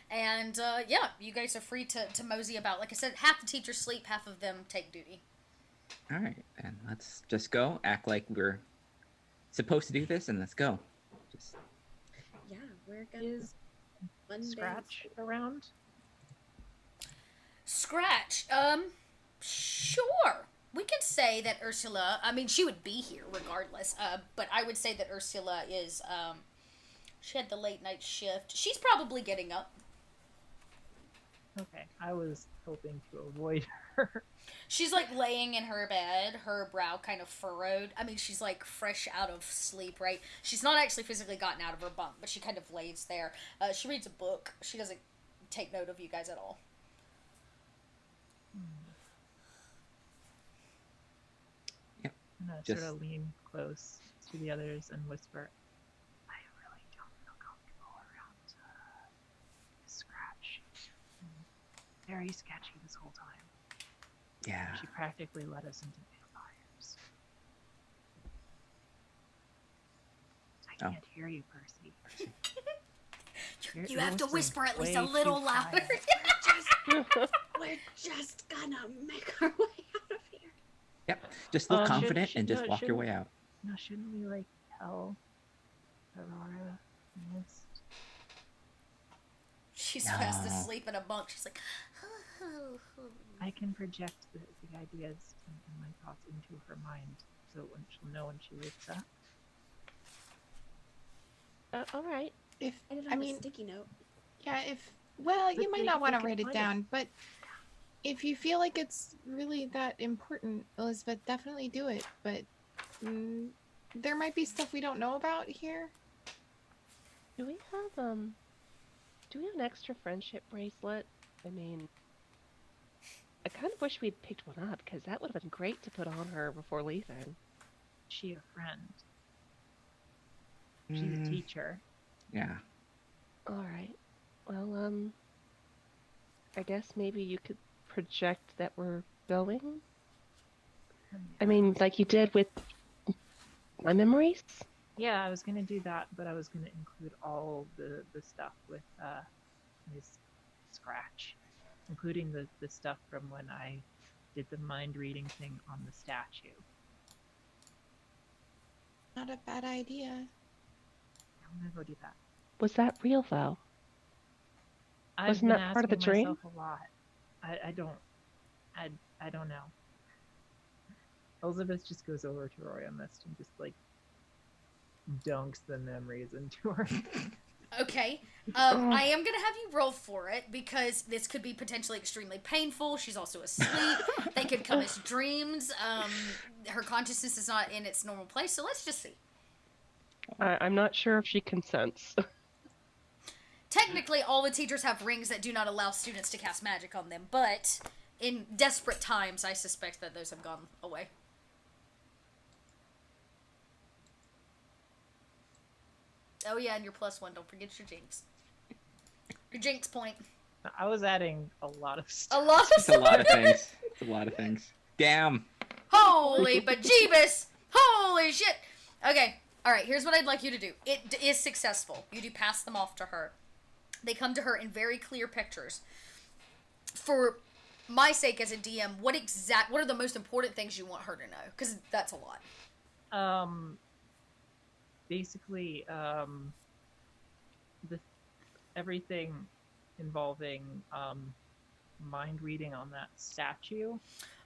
Yeah, you guys are free to mosey about. Like I said, half the teachers sleep, half of them take duty. All right, and let's just go. Act like we're supposed to do this, and let's go. Just. Yeah, we're gonna Is Mondays. Scratch around? Scratch, sure. We can say that Ursula, I mean, she would be here regardless, but I would say that Ursula is, she had the late night shift. She's probably getting up. Okay, I was hoping to avoid her. She's like laying in her bed, her brow kind of furrowed. I mean, she's like fresh out of sleep, right? She's not actually physically gotten out of her bunk, but she kind of lays there. She reads a book. She doesn't take note of you guys at all. Yep. I'm gonna Just- sort of lean close to the others and whisper, I really don't feel comfortable around Scratch. Very sketchy this whole time. Yeah. She practically led us into vampires. I Oh. can't hear you, Percy. Your You have to voice is whisper at least way a little too louder. quiet. We're just gonna make our way out of here. Yep. Just look Should- confident should- and just no, walk your way out. No, shouldn't we like tell Aurora this? She's fast No. asleep in a bunk. She's like, I can project the ideas and my thoughts into her mind, so when she'll know when she wakes up. All right. If I didn't I have mean, a sticky note. yeah, if well, you But might they- not want they to can write it find it. down, but if you feel like it's really that important, Elizabeth, definitely do it. But there might be stuff we don't know about here. Do we have an extra friendship bracelet? I mean, I kind of wish we'd picked one up because that would have been great to put on her before leaving. Is she a friend? She's a Mm, teacher. yeah. All right. Well, I guess maybe you could project that we're going. I mean, like you did with my memories. Yeah, I was gonna do that, but I was gonna include all the stuff with Miss Scratch, including the stuff from when I did the mind reading thing on the statue. Not a bad idea. I'm gonna go do that. Was that real though? I've Wasn't been that part of the asking dream? myself a lot. I don't know. Elizabeth just goes over to Roya Mist and just like dunks the memories into her. okay. Oh. I am gonna have you roll for it because this could be potentially extremely painful. She's also asleep. They could come as dreams. Her consciousness is not in its normal place, so let's just see. I'm not sure if she consents. Technically, all the teachers have rings that do not allow students to cast magic on them, but in desperate times, I suspect that those have gone away. Oh yeah, and your +1. Don't forget your jinx. Your jinx point. I was adding a lot of stuff. A lot of It's a lot of things. It's a lot of things. Damn. Holy bejeebus! Holy shit! Okay, alright, here's what I'd like you to do. It is successful. You do pass them off to her. They come to her in very clear pictures. For my sake as a DM, what are the most important things you want her to know? Because that's a lot. Basically, everything involving mind reading on that statue.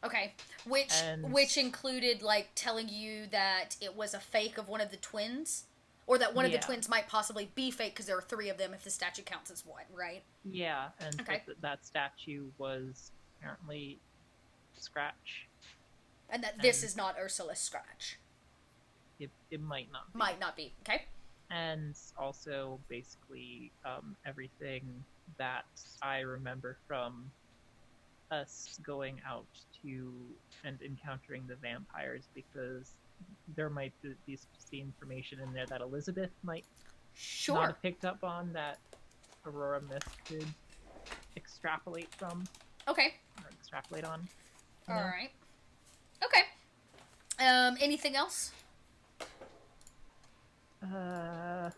Okay, which And- included, like, telling you that it was a fake of one of the twins? Or that one of the Yeah. twins might possibly be fake because there are 3 of them if the statue counts as one, right? Yeah, and Okay. that statue was apparently Scratch. And that this And- is not Ursula Scratch. It might not be. Might not be, okay? And also basically everything that I remember from us going out to and encountering the vampires, because there might be some information in there that Elizabeth might not Sure. have picked up on that Aurora Mist could extrapolate from Okay. or extrapolate on. you know? Alright. Okay. Anything else? I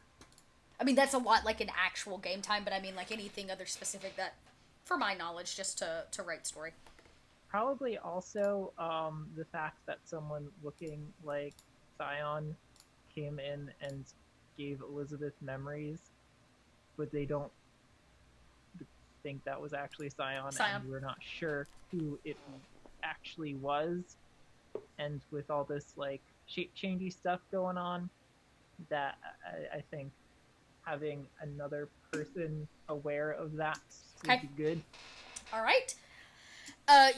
mean, that's a lot like an actual game time, but I mean, like, anything other specific that, for my knowledge, just to write story. Probably also the fact that someone looking like Scion came in and gave Elizabeth memories, but they don't think that was actually Scion, Scion. and we're not sure who it actually was. And with all this like shape-changey stuff going on, that I think having another person aware of that would Okay. be good. All right.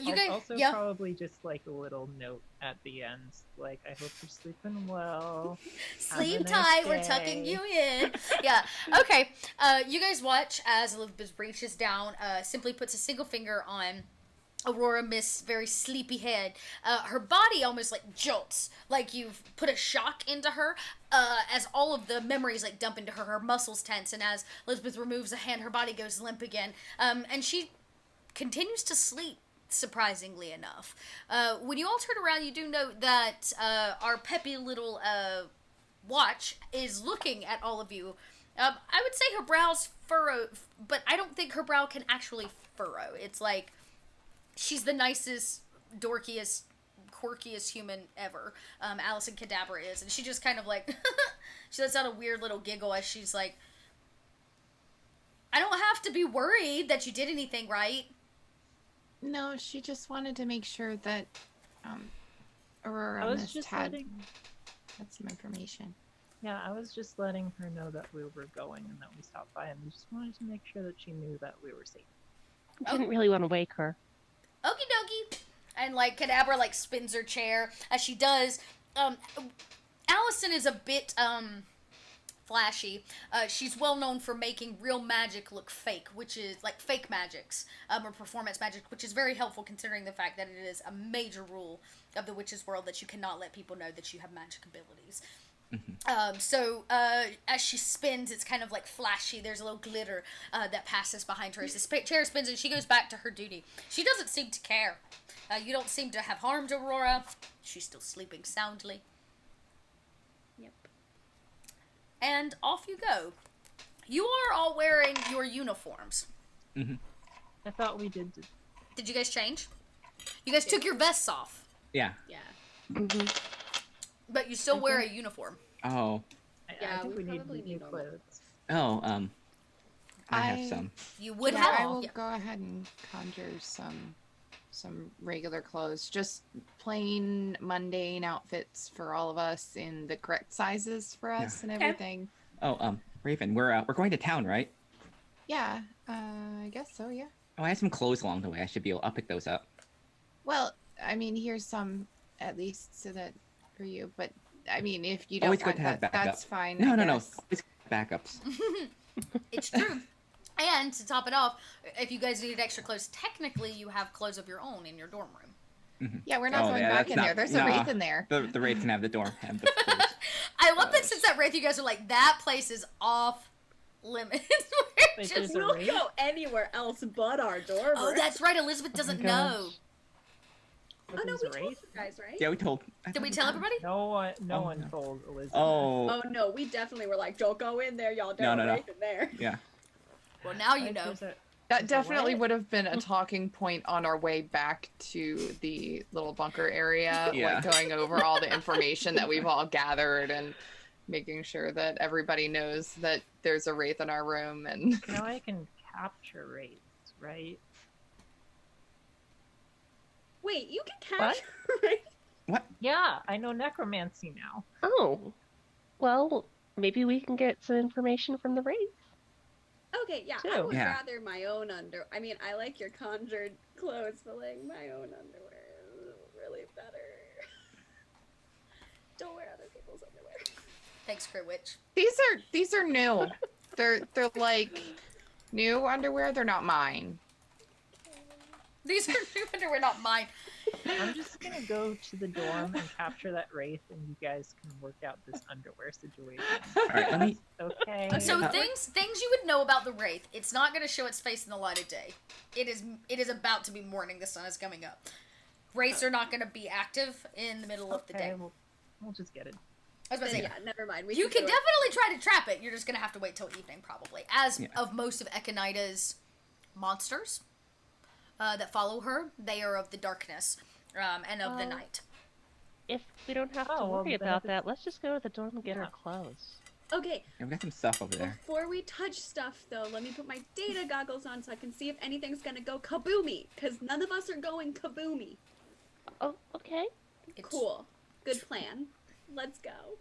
You guys, Also, yeah. probably just like a little note at the end, like, I hope you're sleeping well. Sleep nice tight. We're tucking day. you in. Yeah. Okay. You guys watch as Elizabeth reaches down, simply puts a single finger on Aurora Mist's very sleepy head. Her body almost like jolts, like you've put a shock into her. As all of the memories like dump into her, her muscles tense, and as Elizabeth removes a hand, her body goes limp again. And she continues to sleep. Surprisingly enough, when you all turn around, you do note that our peppy little watch is looking at all of you. I would say her brow's furrow, but I don't think her brow can actually furrow. It's like she's the nicest, dorkiest, quirkiest human ever. Allison Cadabra is, and she just kind of like she lets out a weird little giggle as she's like, "I don't have to be worried that you did anything, right?" No, she just wanted to make sure that Aurora I was Mist just had letting, some information. yeah, I was just letting her know that we were going and that we stopped by, and we just wanted to make sure that she knew that we were safe. I didn't really want to wake her. Okie dokie. And like Kadabra like spins her chair as she does. Allison is a bit flashy. She's well known for making real magic look fake, which is like fake magics, or performance magic, which is very helpful considering the fact that it is a major rule of the witch's world that you cannot let people know that you have magic abilities. So as she spins, it's kind of like flashy. There's a little glitter that passes behind her as the chair spins, and she goes back to her duty. She doesn't seem to care. You don't seem to have harmed Aurora. She's still sleeping soundly. Yep. And off you go. You are all wearing your uniforms. I thought we did. Did you guys change? You guys took your vests off, Yeah. Yeah. but you still wear a uniform. Oh. Yeah, I think we we probably need need new all clothes. Oh, I have I- some. You would Yeah, have. I will Yeah. go ahead and conjure some regular clothes, just plain mundane outfits for all of us in the correct sizes for us and everything. Oh, Raven, we're going to town, right? Yeah, I guess so. Yeah. Oh, I have some clothes along the way. I should be able to pick those up. Well, I mean, here's some at least so that for you. But I mean, if you don't Always good want to have that, backup. that's fine. No, I no, no. guess. Always backups. It's true. And to top it off, if you guys needed extra clothes, technically you have clothes of your own in your dorm room. Yeah, we're not Oh, going yeah, back that's in not- there. There's a nah. wraith in there. The Wraith can have the dorm. Have the clothes. I love that since that Wraith, you guys are like, that place is off limits. We're Wait, just- there's a We'll wraith? go anywhere else but our dorm. oh, that's right. Elizabeth doesn't gosh. know. Oh no, There's we a told wraith? you guys, right? Yeah, we told. Did we tell everybody? No one, no Oh, one no. told Elizabeth. Oh, Oh no, we definitely were like, don't go in there, y'all. No, Don't no, no. wraith in there. yeah. Well, now you Right, know. there's a- That There's a definitely what? would have been a talking point on our way back to the little bunker area, Yeah. like going over all the information that we've all gathered and making sure that everybody knows that there's a wraith in our room. And Now I can capture wraiths, right? Wait, you can What? capture right? Yeah, I know necromancy now. Oh. Well, maybe we can get some information from the Wraith. Okay, yeah, I Too. would Yeah. rather my own under. I mean, I like your conjured clothes, but like my own underwear is really better. Don't wear other people's underwear. Thanks, Crit Witch. these are new. They're like new underwear. They're not mine. These are new underwear, not mine. I'm just gonna go to the dorm and capture that wraith, and you guys can work out this underwear situation. All right, let me. Okay. So Uh, things you would know about the Wraith. It's not going to show its face in the light of day. It is about to be morning. The sun is coming up. Wraiths are not going to be active in the middle of the day. Okay, we'll just get it. I was about to Then, say, yeah, never mind. We you can go- definitely try to trap it. You're just going to have to wait till evening, probably. As Yeah. of most of Echinida's monsters that follow her, they are of the darkness and of the Well, night. If we don't have to Oh, well, worry then about if it's- that, let's just go to the dorm and get Yeah. our clothes. Okay, Yeah, we got some stuff over there. before we touch stuff though, let me put my data goggles on so I can see if anything's gonna go kaboomy. Because none of us are going kaboomy. Oh, okay. It's- Cool. Good plan. Let's go.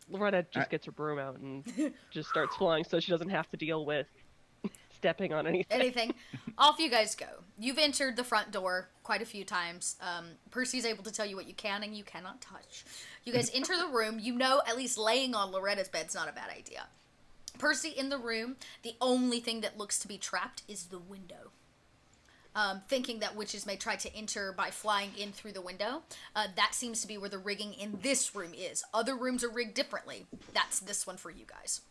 Loretta just Alright. gets her broom out and just starts flying so she doesn't have to deal with stepping on anything. anything. Off you guys go. You've entered the front door quite a few times. Percy's able to tell you what you can and you cannot touch. You guys enter the room. You know at least laying on Loretta's bed's not a bad idea. Percy in the room, the only thing that looks to be trapped is the window. Thinking that witches may try to enter by flying in through the window. That seems to be where the rigging in this room is. Other rooms are rigged differently. That's this one for you guys.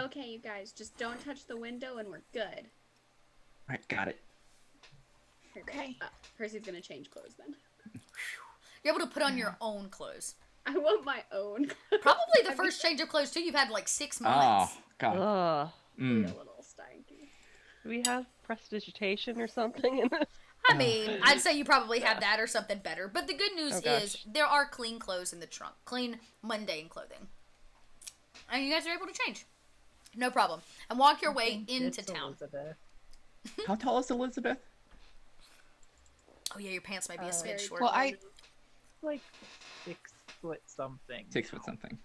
Okay, you guys, just don't touch the window and we're good. Right, got it. Perfect. Okay. Percy's gonna change clothes then. You're able to put on your own clothes. I want my own. Probably the first change of clothes, too. You've had like 6 months. Oh, God. Ugh. Be Mm. a little stanky. Do we have prestidigitation or something in this? I mean, I'd say you probably have that or something better. But the good news Oh, gosh. is there are clean clothes in the trunk. Clean, mundane clothing. And you guys are able to change. No problem. And walk your way into It's town. Elizabeth. How tall is Elizabeth? Oh, yeah, your pants might be a Very smidge short. Well, I Like 6 foot something. 6 foot something.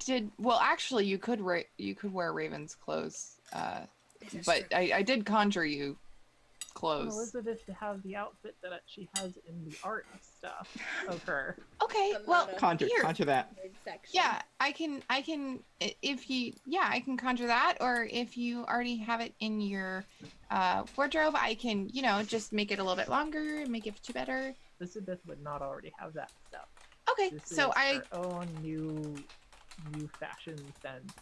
did. Well, actually, you could wear Raven's clothes. This is But true. I did conjure you I clothes. want Elizabeth to have the outfit that she has in the art stuff of her. Okay. The Well, meta. Conjure that. Big section. yeah, I can. If you, yeah, I can conjure that. Or if you already have it in your wardrobe, I can, just make it a little bit longer, make it better. Elizabeth would not already have that stuff. Okay. This So is I. her own new fashion sense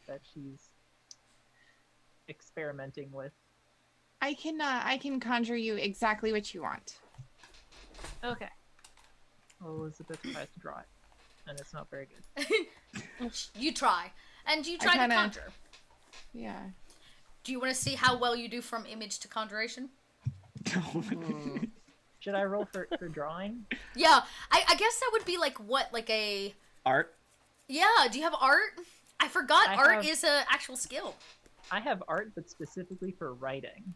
that she's experimenting with. I can conjure you exactly what you want. Okay. Well, Elizabeth tries to draw it, and it's not very good. You try. And you try to kinda- conjure. Yeah. Do you want to see how well you do from image to conjuration? Should I roll for drawing? Yeah, I guess that would be like what? Like a... Art? Yeah, do you have art? I forgot I art have- is a actual skill. I have art, but specifically for writing.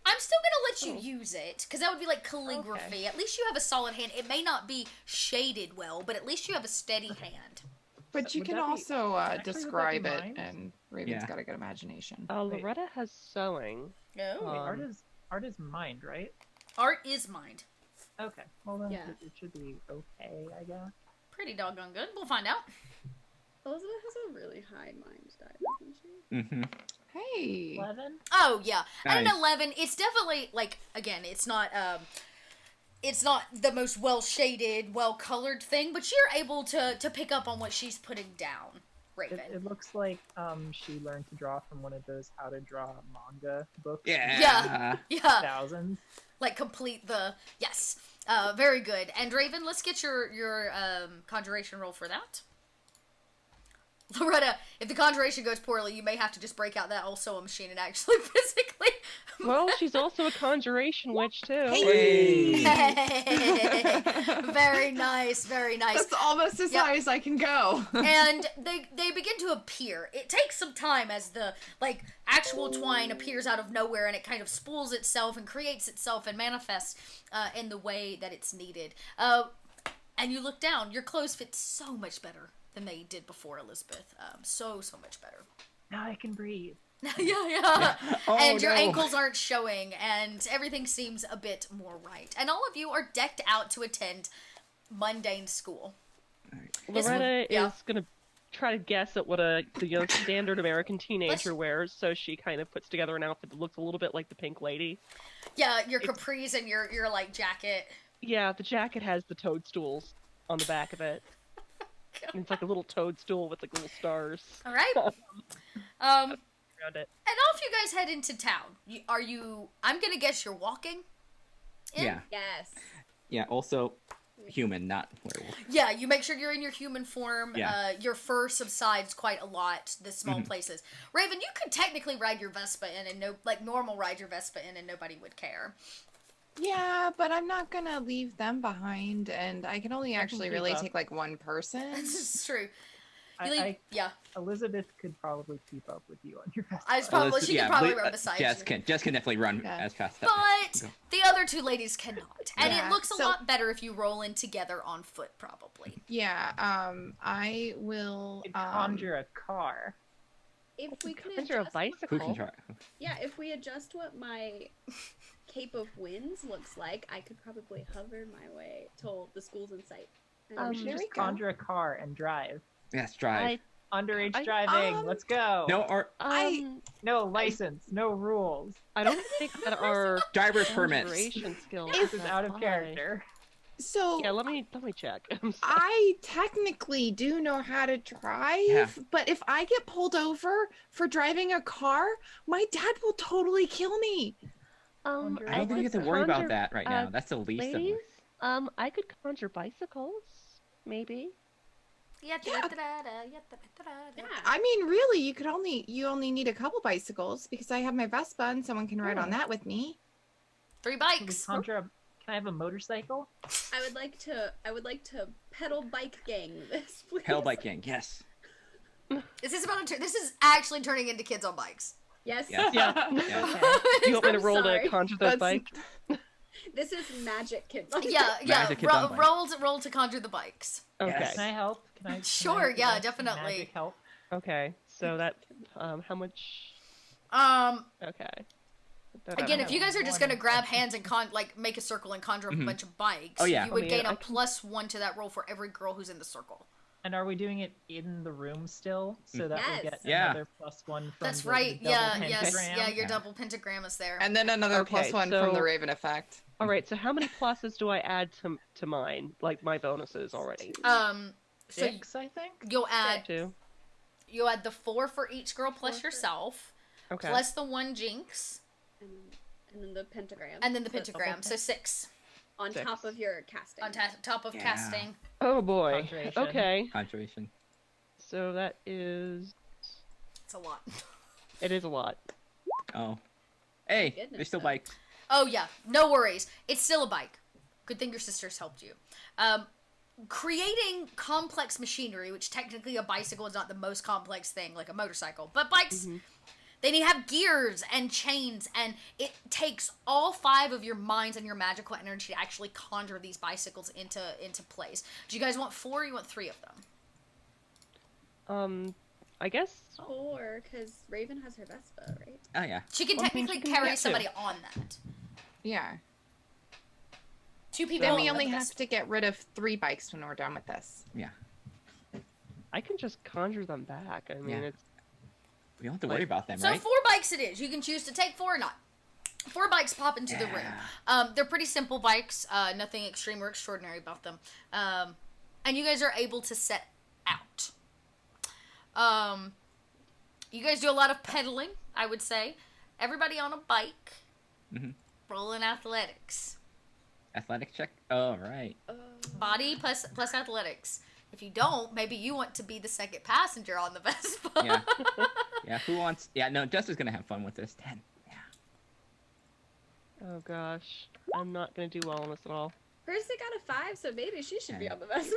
I'm still gonna let you use it, because that would be like calligraphy. Okay. At least you have a solid hand. It may not be shaded well, but at least you have a steady hand. But you Would can that be- also actually, would that be describe it, mine? and Raven's Yeah. got a good imagination. Wait. Loretta has sewing. No. Wait, Um, art is mind, right? Art is mind. Okay. Well then, Yeah. it should be okay, I guess. Pretty doggone good. We'll find out. Elizabeth has a really high mind dive, doesn't she? Mm-hmm. Hey. 11. Oh yeah, at an Nice. 11, it's definitely like again, it's not the most well shaded, well colored thing, but you're able to pick up on what she's putting down, Raven. It looks like she learned to draw from one of those how to draw manga books. Yeah. Yeah, Thousands. like complete the yes, very good. And Raven, let's get your conjuration roll for that. Loretta, if the conjuration goes poorly, you may have to just break out that old sewing machine and actually physically. Well, she's also a conjuration witch too. Hey. Very nice, very nice. That's almost as Yep. high as I can go. And they begin to appear. It takes some time as the actual twine appears out of nowhere and it kind of spools itself and creates itself and manifests in the way that it's needed. And you look down, your clothes fit so much better than they did before, Elizabeth. So much better. Now I can breathe. yeah. Oh, And your no. ankles aren't showing, and everything seems a bit more right. And all of you are decked out to attend mundane school. This one- Loretta yeah. is gonna try to guess at what a standard American teenager Let's- wears, so she kind of puts together an outfit that looks a little bit like the Pink Lady. Yeah, your capris and your like jacket. Yeah, the jacket has the toadstools on the back of it. And it's like a little toadstool with like little stars All right. around it. And off you guys head into town. Are you? I'm gonna guess you're walking. in? Yeah. Yes. Yeah. Also, human, not werewolf. Yeah. You make sure you're in your human form. Yeah. Your fur subsides quite a lot. The small places. Raven, you could technically ride your Vespa in, and normal ride your Vespa in, and nobody would care. Yeah, but I'm not gonna leave them behind, and I can only actually keep really up. take like one person. This is true. You leave, I yeah. Elizabeth could probably keep up with you on your Vespa. I was probably she could probably run beside Jess you. can definitely run Yeah. as fast. But Go. the other two ladies cannot. And it Yeah, looks a so- lot better if you roll in together on foot, probably. Yeah, I will. You could conjure a car. if we can Conjure a adjust, Who can bicycle. try? yeah, if we adjust what my Cape of Winds looks like, I could probably hover my way till the school's in sight. And Um, We should There just we go. conjure a car and drive. Yes, drive. Underage I- driving. Let's go. No, or No license. No rules. I don't think that our driver's permits. conjuration skills. This is that out of high. character. So Yeah, let me check. I'm sorry. I technically do know how to drive, Yeah. but if I get pulled over for driving a car, my dad will totally kill me. I don't think you have to worry about that right now. That's the least of Ladies, them. I could conjure bicycles, maybe. Yeah. I mean, really, you only need a couple bicycles because I have my Vespa and someone can ride on that with me. 3 Can we bikes. conjure a... Can I have a motorcycle? I would like to pedal bike gang this, please. Hell bike gang. Yes. Is this about this is actually turning into kids on bikes. Yes. Yes. Yeah. Yeah. Do you want me to I'm roll sorry. to conjure those That's- bikes? This is magic kids. Yeah, yeah. Magic kids on bikes. Roll to conjure the bikes. Okay. Yes. Can I help? Can I Sure, do yeah, that? definitely. Magic help. Okay. So that how much? Um, Okay. again, if you guys are just gonna One. grab hands and make a circle and conjure up a Mhm. bunch of bikes, Oh, yeah. you would I mean, gain a I can- +1 to that roll for every girl who's in the circle. And are we doing it in the room still, so that Yes. we get Yeah. another +1 from That's the right. double Yeah, yes, pentagram? yeah. Your Yeah. double pentagram is there. And then another Okay, +1 so- from the Raven effect. All right. So how many pluses do I add to mine, like my bonuses already? So 6, I think. you'll add 2. the 4 for each girl plus 4 for- yourself, Okay. plus the 1 jinx, And then the pentagram. and then the So it's pentagram. double So 6 on 6. top of your casting. on top of Yeah. casting. Oh boy. Conjuration. Okay. Conjuration. So that is. It's a lot. It is a lot. Oh. Hey, Goodness, there's still though. bikes. Oh yeah, no worries. It's still a bike. Good thing your sisters helped you. Creating complex machinery, which technically a bicycle is not the most complex thing, like a motorcycle, but bikes, they need to have gears and chains, and it takes all 5 of your minds and your magical energy to actually conjure these bicycles into place. Do you guys want 4 or you want 3 of them? I guess. 4, because Raven has her Vespa, right? Oh, yeah. She can Well, I mean, technically she can carry get somebody on that. Yeah. 2 people. Then we on only the have Vespa. to get rid of 3 bikes when we're done with this. Yeah. I can just conjure them back. I mean, Yeah. it's. We don't have to worry about them, So right? 4 bikes it is. You can choose to take 4 or not. 4 bikes pop into the room. They're pretty simple bikes. Nothing extreme or extraordinary about them. And you guys are able to set out. You guys do a lot of pedaling, I would say. Everybody on a bike. Mhm. Rolling athletics. Athletic check. Oh, right. Body plus athletics. If you don't, maybe you want to be the second passenger on the Vespa. Yeah. Yeah. Who wants? Yeah. No. Jessica's gonna have fun with this. 10. Yeah. Oh gosh, I'm not gonna do well on this at all. Percy got a 5, so maybe she should be Okay. on the Vespa.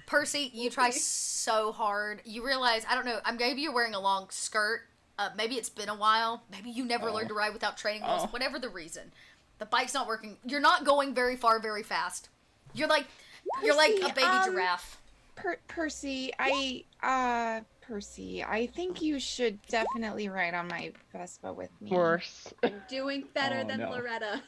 Percy, you try so hard. You realize, I don't know, maybe you're wearing a long skirt. Maybe it's been a while. Maybe you never Oh. learned to ride without training wheels. Oh. Whatever the reason. The bike's not working. You're not going very far, very fast. You're like Percy, a baby giraffe. Percy, Percy, I think you should definitely ride on my Vespa with me. Worse. I'm doing better Oh, than no. Loretta.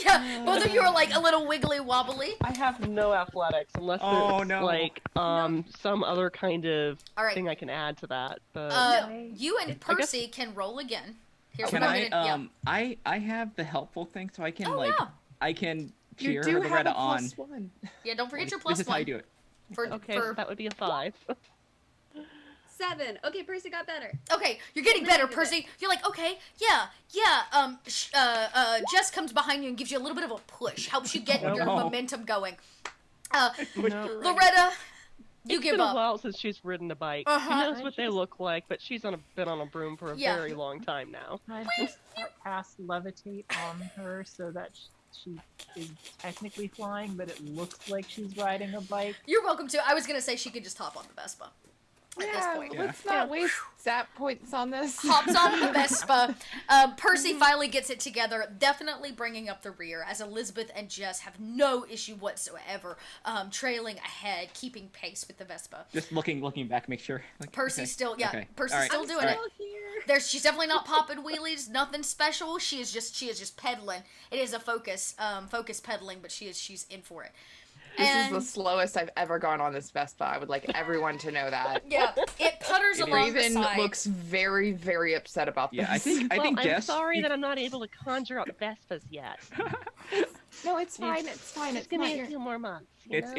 Yeah, both of you are like a little wiggly wobbly. I have no athletics unless Oh, it's no. like some other kind of All right. thing I can add to that. But You and I guess- Percy can roll again. Here's Can what I? I'm gonna, I have the helpful thing, so I can Oh, like yeah. I can You cheer do have Loretta a on. +1. Yeah, don't forget your This plus is how one. you do it. For, okay, for, so that would be a 5. 7. Okay, Percy got better. Okay, you're getting Really better, good. Percy. You're like, okay, yeah. Jess comes behind you and gives you a little bit of a push, helps you get Oh, your no. momentum going. No. Loretta, you It's give been a up. while since she's ridden a bike. Uh-huh. She knows what they look like, but she's been on a broom for a Yeah. very long time now. Can I just cast levitate on her so that she is technically flying, but it looks like she's riding a bike? You're welcome to. I was gonna say she could just hop on the Vespa. at this point. Let's not waste zap points on this. Hops on the Vespa. Percy finally gets it together, definitely bringing up the rear, as Elizabeth and Jess have no issue whatsoever, trailing ahead, keeping pace with the Vespa. Just looking back, make sure. Like, Percy's okay. still, Okay. Percy's All right. still doing All it. right. She's definitely not popping wheelies, nothing special. She is just pedaling. It is a focus pedaling, but she's in for it. This And is the slowest I've ever gone on this Vespa. I would like everyone to know that. yeah, it putters It along the Raven side. looks very, very upset about this. Yeah, I think I'm Jess. sorry that I'm not able to conjure up Vespas yet. No, it's fine. It's fine. Just It's give not me a your... few more months. You know?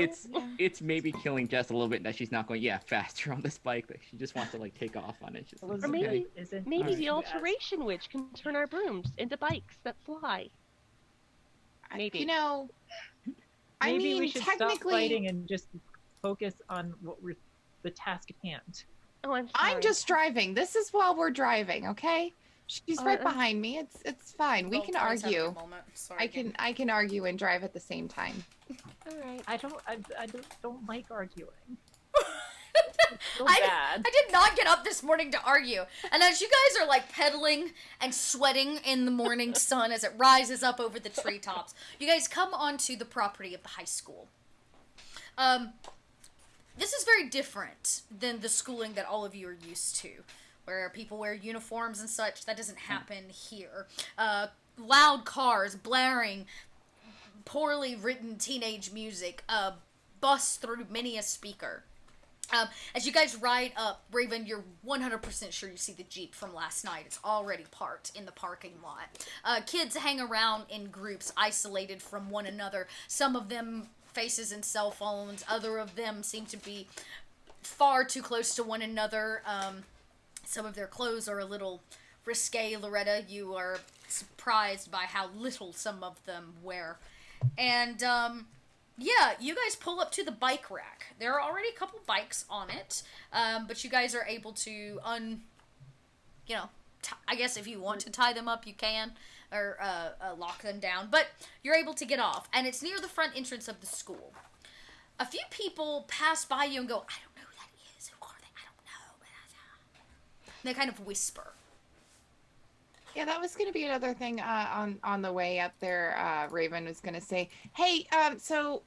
It's maybe killing Jess a little bit that she's not going faster on this bike. Like, she just wants to like take off on it. She's like, Or maybe- okay. Maybe Alright. the alteration witch can turn our brooms into bikes that fly. Maybe. You know, I Maybe mean, we should stop technically, fighting and just focus on what we're the task at hand. Oh, I'm sorry. I'm just driving. This is while we're driving, okay? She's right I'm- behind me. It's fine. We Oh, can Tori's having a argue. moment. Sorry, I gang. can argue and drive at the same time. All right. I don't like arguing. So I bad. did not get up this morning to argue. And as you guys are like pedaling and sweating in the morning sun as it rises up over the treetops, you guys come onto the property of the high school. This is very different than the schooling that all of you are used to, where people wear uniforms and such. That doesn't happen here. Loud cars blaring poorly written teenage music bust through many a speaker. As you guys ride up, Raven, you're 100% sure you see the Jeep from last night. It's already parked in the parking lot. Kids hang around in groups, isolated from one another. Some of them faces in cell phones. Other of them seem to be far too close to one another. Some of their clothes are a little risque, Loretta. You are surprised by how little some of them wear. And, yeah, you guys pull up to the bike rack. There are already a couple bikes on it, but you guys are able to I guess if you want to tie them up, you can, or lock them down. But you're able to get off, and it's near the front entrance of the school. A few people pass by you and go, "I don't know who that is. Who are they? I don't know." And they kind of whisper. Yeah, that was going to be another thing on the way up there. Raven was going to say, hey, so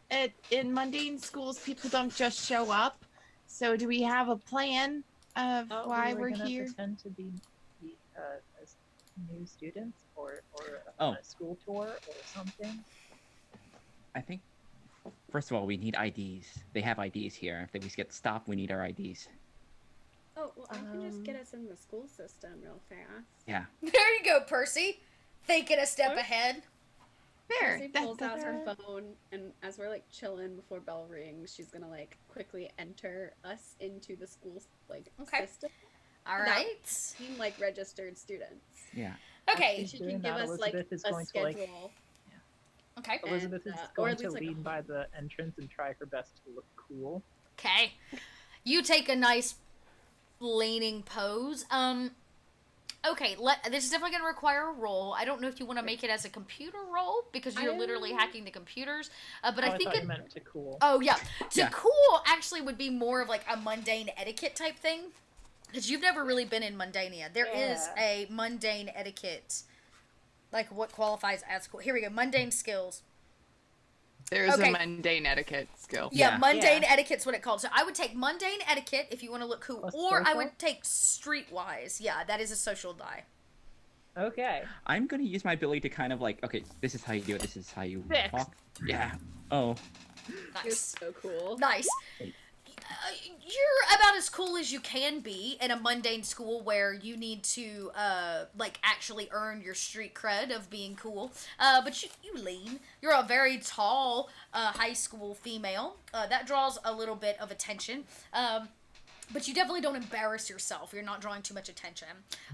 in mundane schools, people don't just show up. So do we have a plan of why we we're gonna here? Pretend to be as new students or Oh. a school tour or something. I think first of all we need IDs. They have IDs here. If we get stopped, we need our IDs. Oh, well, I can just get us in the school system real fast. Yeah. There you go, Percy. Thinking a step ahead. There. Percy pulls out her phone, and as we're like chilling before bell rings, she's gonna like quickly enter us into the school Okay. system. All Without right. Seem like registered students. Yeah. Okay. She Doing can give that, us like Elizabeth is a going to, like- schedule. Okay. Elizabeth is or going at to least, like, a- lean by the entrance and try her best to look cool. Okay. You take a nice leaning pose. Okay, this is definitely going to require a roll. I don't know if you want to make it as a computer roll because you're literally hacking the computers. But I think thought it. you meant to cool. Oh yeah, to Yeah. cool actually would be more of like a mundane etiquette type thing because you've never really been in Mundania. There is Yeah. a mundane etiquette, like what qualifies as cool. Here we go, mundane skills. There's Okay. a mundane etiquette skill. Yeah, Yeah. mundane etiquette's what it called. So I would take mundane etiquette if you want to look cool, Plus or I social? would take streetwise. Yeah, that is a social die. Okay. I'm gonna use my ability to kind of like, okay, this is how you do it. This is how you Fixed. talk. Yeah. Oh. You're Nice, so cool. nice. You're about as cool as you can be in a mundane school where you need to like actually earn your street cred of being cool. But you lean. You're a very tall high school female. That draws a little bit of attention. But you definitely don't embarrass yourself. You're not drawing too much attention.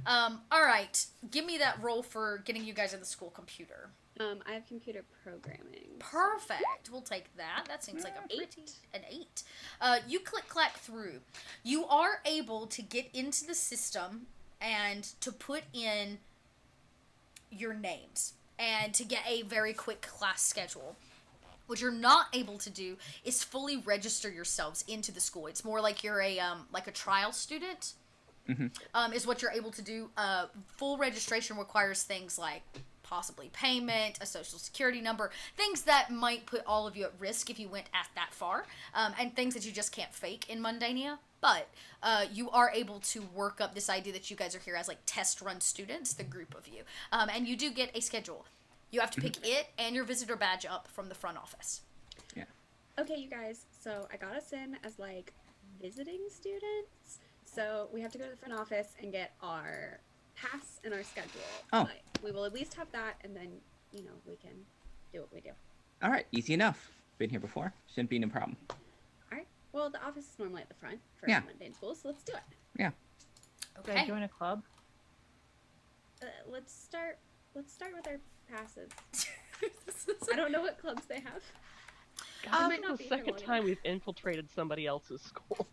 All right, give me that roll for getting you guys in the school computer. I have computer programming. Perfect. We'll take that. That seems like a pretty an 8. You click clack through. You are able to get into the system and to put in your names and to get a very quick class schedule. What you're not able to do is fully register yourselves into the school. It's more like you're a trial student. Is what you're able to do. Full registration requires things like possibly payment, a social security number, things that might put all of you at risk if you went at that far, and things that you just can't fake in Mundania. But you are able to work up this idea that you guys are here as like test run students, the group of you, and you do get a schedule. You have to pick it and your visitor badge up from the front office. Yeah. Okay, you guys. So I got us in as like visiting students. So we have to go to the front office and get our pass and our schedule. Oh. But we will at least have that, and then we can do what we do. All right, easy enough. Been here before. Shouldn't be no problem. All right. Well, the office is normally at the front for Yeah. mundane schools, so let's do it. Yeah. Should I join a club? Let's start with our passes. I don't know what clubs they have. God, might this not is be the here second long time we've infiltrated somebody else's school.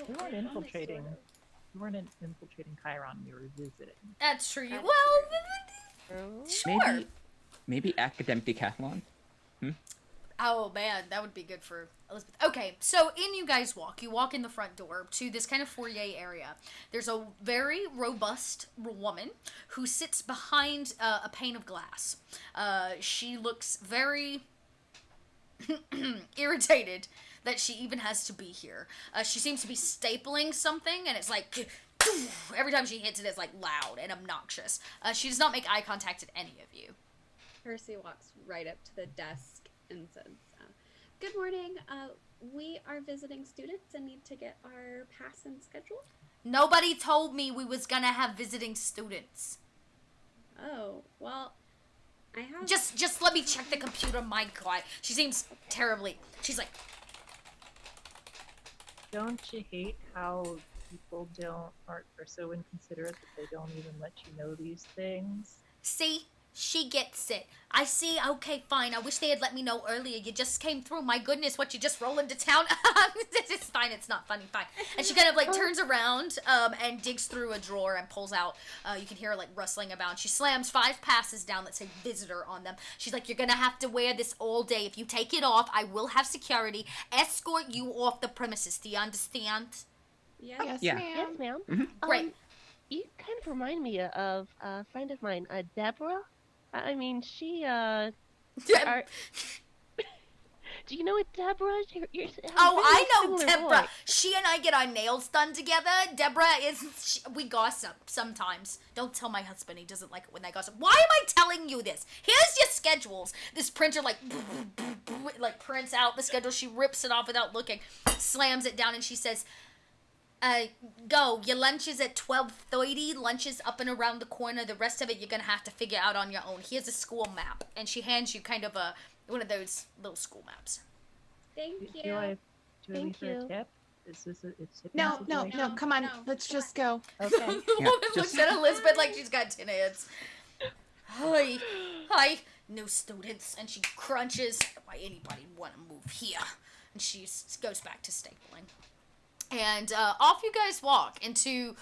We weren't infiltrating. We weren't infiltrating Chiron. We were visiting. That's true. That's Well, sure. Maybe academic decathlon. Oh man, that would be good for Elizabeth. Okay, so in you guys walk. You walk in the front door to this kind of foyer area. There's a very robust woman who sits behind a pane of glass. She looks very irritated that she even has to be here. She seems to be stapling something, and it's like every time she hits it, it's like loud and obnoxious. She does not make eye contact at any of you. Percy walks right up to the desk and says, "Good morning. We are visiting students and need to get our pass and schedule." Nobody told me we was gonna have visiting students. Oh, well, I have. Just let me check the computer, my God. She seems terribly. She's like, Don't you hate how people are so inconsiderate that they don't even let you know these things? see, she gets it. I see. Okay, fine. I wish they had let me know earlier. You just came through. My goodness, what, you just roll into town? It's fine. It's not funny. Fine. And she kind of like turns around and digs through a drawer and pulls out. You can hear her like rustling about. She slams 5 passes down that say visitor on them. She's like, "You're gonna have to wear this all day. If you take it off, I will have security escort you off the premises. Do you understand?" Yes. Yes, Yeah. ma'am. Yes, ma'am. Great. You kind of remind me of a friend of mine, Deborah. I mean, she, are... Do you know what Deborah? Oh, I know Similar Deborah. voice. She and I get our nails done together. Deborah we gossip sometimes. Don't tell my husband. He doesn't like it when I gossip. Why am I telling you this? Here's your schedules. This printer like prints out the schedule. She rips it off without looking, slams it down, and she says, go. Your lunch is at 12:30. Lunch is up and around the corner. The rest of it you're gonna have to figure out on your own. Here's a school map, and she hands you kind of one of those little school maps. Thank you. Do I leave Thank her a you. tip? Is this a tipping No, situation? come on. No, Let's come just go. Okay. The Yeah, woman just- looks at Elizabeth like she's got 10 heads. Hi, new students. And she crunches. Why anybody want to move here? And she goes back to stapling. And off you guys walk into,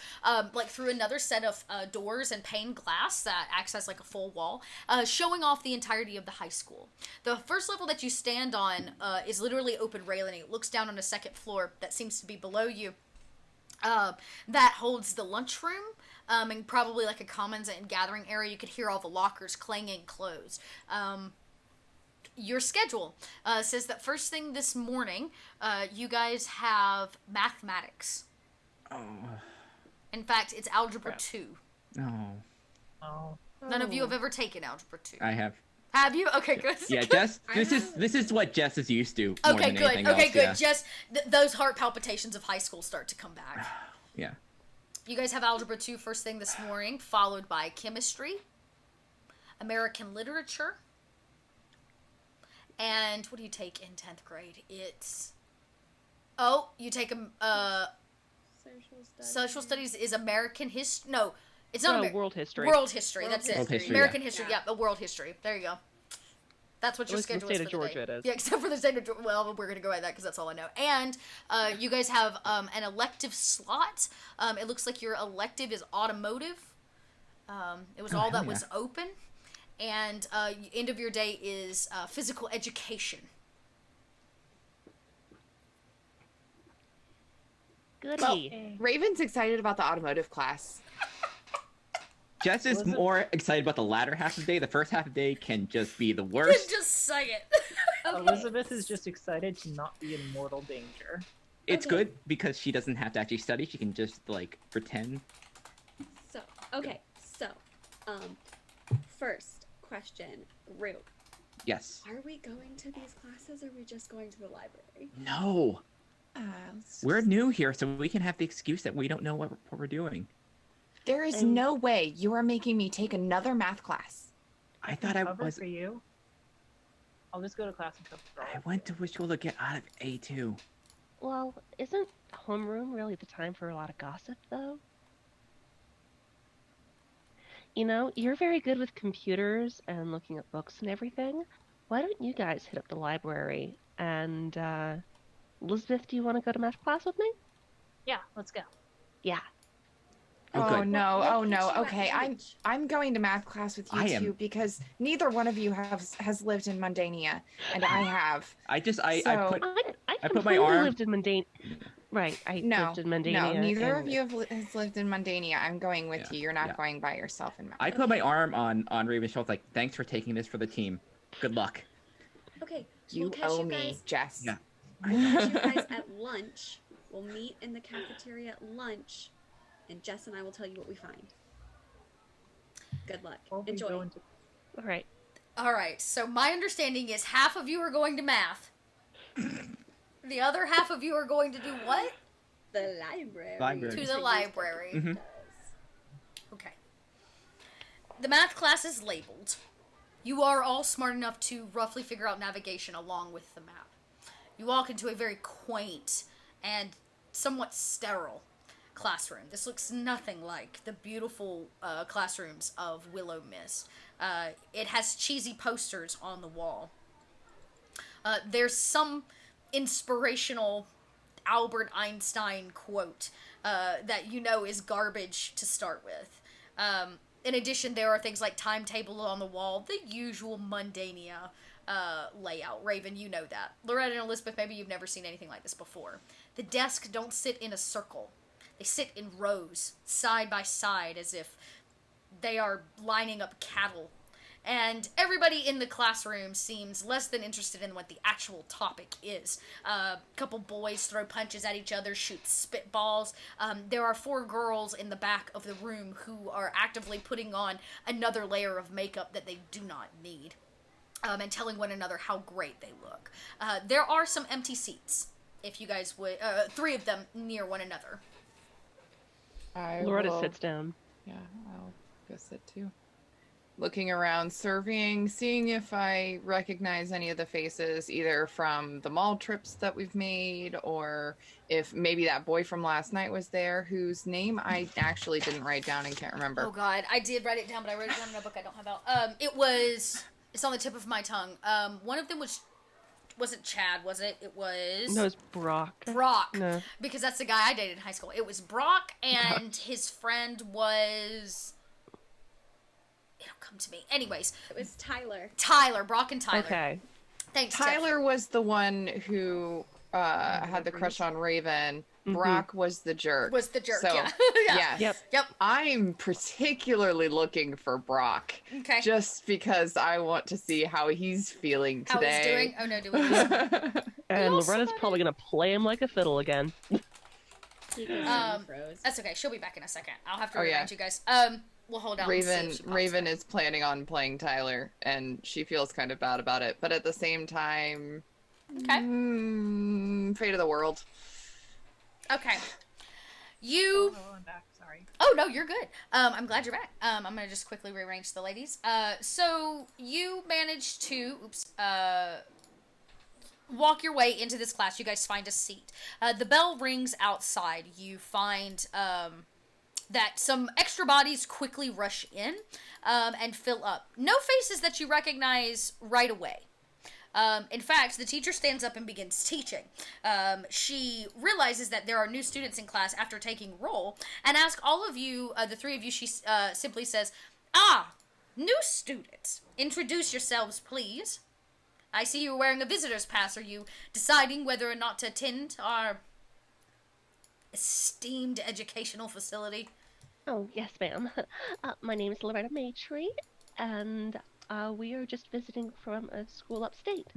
through another set of doors and pane glass that acts as like a full wall, showing off the entirety of the high school. The first level that you stand on is literally open railing. It looks down on a second floor that seems to be below you. That holds the lunchroom, and probably like a commons and gathering area. You could hear all the lockers clanging closed. Your schedule says that first thing this morning, you guys have mathematics. Oh. In fact, it's Algebra Crap. 2. No. Oh. None of you have ever taken Algebra 2. I have. Have you? Okay, good. Yeah, Jess. I This is what Jess is used to. More Okay, than good. anything Okay, else, good. Yeah. Just those heart palpitations of high school start to come back. Yeah. You guys have Algebra 2 first thing this morning, followed by Chemistry, American Literature, and what do you take in 10th grade? It's... Oh, you take Social Studies is American History. No, it's not World history. World History, World that's it. World history, American yeah. History, Yeah. the World History. There you go. That's what At your least in the schedule is state for of the day. Georgia it is. Yeah, except for the state of Georgia. Well, we're going to go at that because that's all I know. And you guys have an elective slot. It looks like your elective is automotive. It was Oh, all hell that was yeah. open. and end of your day is physical education. Goody. Raven's excited about the automotive class. Jess is Was it- more excited about the latter half of the day. The first half of the day can just be the worst. Just say it. Elizabeth is just excited to not be in mortal danger. It's Okay. good because she doesn't have to actually study. She can just like pretend. So, okay. So, first question, Rue. Yes. Are we going to these classes or are we just going to the library? No. We're new here, so we can have the excuse that we don't know what we're doing. There is And- no way you are making me take another math class. I thought I Cover was. for you. I'll just go to class and cover for all I of went you. to wish school to get out of A2. Well, isn't homeroom really the time for a lot of gossip, though? You know, you're very good with computers and looking at books and everything. Why don't you guys hit up the library? And, Elizabeth, do you want to go to math class with me? Yeah, let's go. Yeah. Oh, Oh good. no, We'll oh put no. you at Okay, lunch. I'm going to math class with you I am- two because neither one of you has lived in Mundania, and I have. I So- put I I put my completely arm- lived in Mundane. Right, I No, lived in Mundania. no, neither of and- you has lived in Mundania. I'm going with Yeah, you. You're not yeah. going by yourself in math. I put my arm on Raven's shoulder, like, thanks for taking this for the team. Good luck. Okay, You we'll catch owe you me, guys. Jess. Yeah. We'll catch you guys at lunch. We'll meet in the cafeteria at lunch, and Jess and I will tell you what we find. Good luck. Or we Enjoy. go into All right. All right, so my understanding is half of you are going to math. The other half of you are going to do what? The library. Library. To use the library. Mhm. Okay. The math class is labeled. You are all smart enough to roughly figure out navigation along with the map. You walk into a very quaint and somewhat sterile classroom. This looks nothing like the beautiful classrooms of Willow Mist. It has cheesy posters on the wall. There's some inspirational Albert Einstein quote that you know is garbage to start with. In addition, there are things like timetable on the wall, the usual Mundania layout. Raven, you know that. Loretta and Elizabeth, maybe you've never seen anything like this before. The desks don't sit in a circle. They sit in rows, side by side, as if they are lining up cattle. And everybody in the classroom seems less than interested in what the actual topic is. A couple boys throw punches at each other, shoot spitballs. There are 4 girls in the back of the room who are actively putting on another layer of makeup that they do not need. And telling one another how great they look. There are some empty seats, if you guys would, 3 of them near one another. Loretta sits down. Yeah, I'll go sit too. Looking around, surveying, seeing if I recognize any of the faces, either from the mall trips that we've made, or if maybe that boy from last night was there, whose name I actually didn't write down and can't remember. Oh god, I did write it down, but I wrote it down in a book I don't have out. It's on the tip of my tongue. One of them wasn't Chad, was it? It was No, it's Brock. Brock. No. Because that's the guy I dated in high school. It was Brock, and his friend was... It'll come to me. Anyways, It was Tyler. Tyler. Brock and Tyler. Okay. Thanks, Tiff. Tyler was the one who had the crush on Raven. Brock was the jerk. Was the jerk, So, yeah. Yeah. Yes. Yep. Yep. I'm particularly looking for Brock. Okay. Just because I want to see how he's feeling How he's today. doing? Oh no, doing And also Loretta's probably gonna play him like a fiddle again. He goes Um, froze. That's okay. She'll be back in a second. I'll have to Oh, remind yeah. you guys. We'll hold out. Raven and see if she pops Raven back. is planning on playing Tyler, and she feels kind of bad about it. But at the same time, Okay. fate of the world. Okay. You. Oh, I'm back. Sorry. Oh no, you're good. I'm glad you're back. I'm gonna just quickly rearrange the ladies. So you managed to, walk your way into this class. You guys find a seat. The bell rings outside. You find that some extra bodies quickly rush in and fill up. No faces that you recognize right away. In fact, the teacher stands up and begins teaching. She realizes that there are new students in class after taking roll, and asks all of you, the 3 of you, she simply says, New students, introduce yourselves, please. I see you're wearing a visitor's pass. Are you deciding whether or not to attend our esteemed educational facility? Oh, yes, ma'am. My name is Loretta Maytree, and we are just visiting from a school upstate.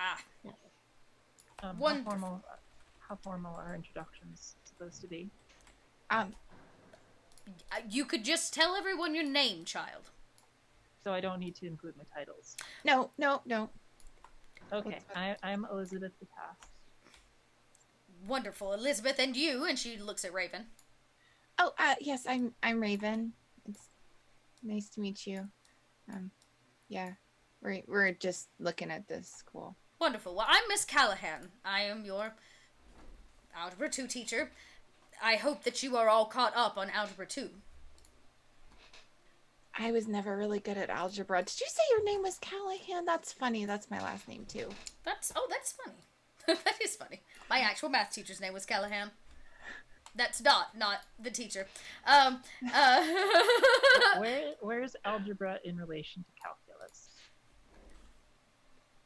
Ah, Yes. Wonderful. How formal are introductions supposed to be? you could just tell everyone your name, child. So I don't need to include my titles. No. Okay, I'm Elizabeth the Past. Wonderful. Elizabeth, and you, and she looks at Raven. Oh, yes, I'm Raven. It's nice to meet you. Yeah, we're just looking at this school. Wonderful. Well, I'm Miss Callahan. I am your Algebra 2 teacher. I hope that you are all caught up on Algebra 2. I was never really good at algebra. Did you say your name was Callahan? That's funny. That's my last name too. That's funny. That is funny. My actual math teacher's name was Callahan. That's not the teacher. Where's algebra in relation to calculus?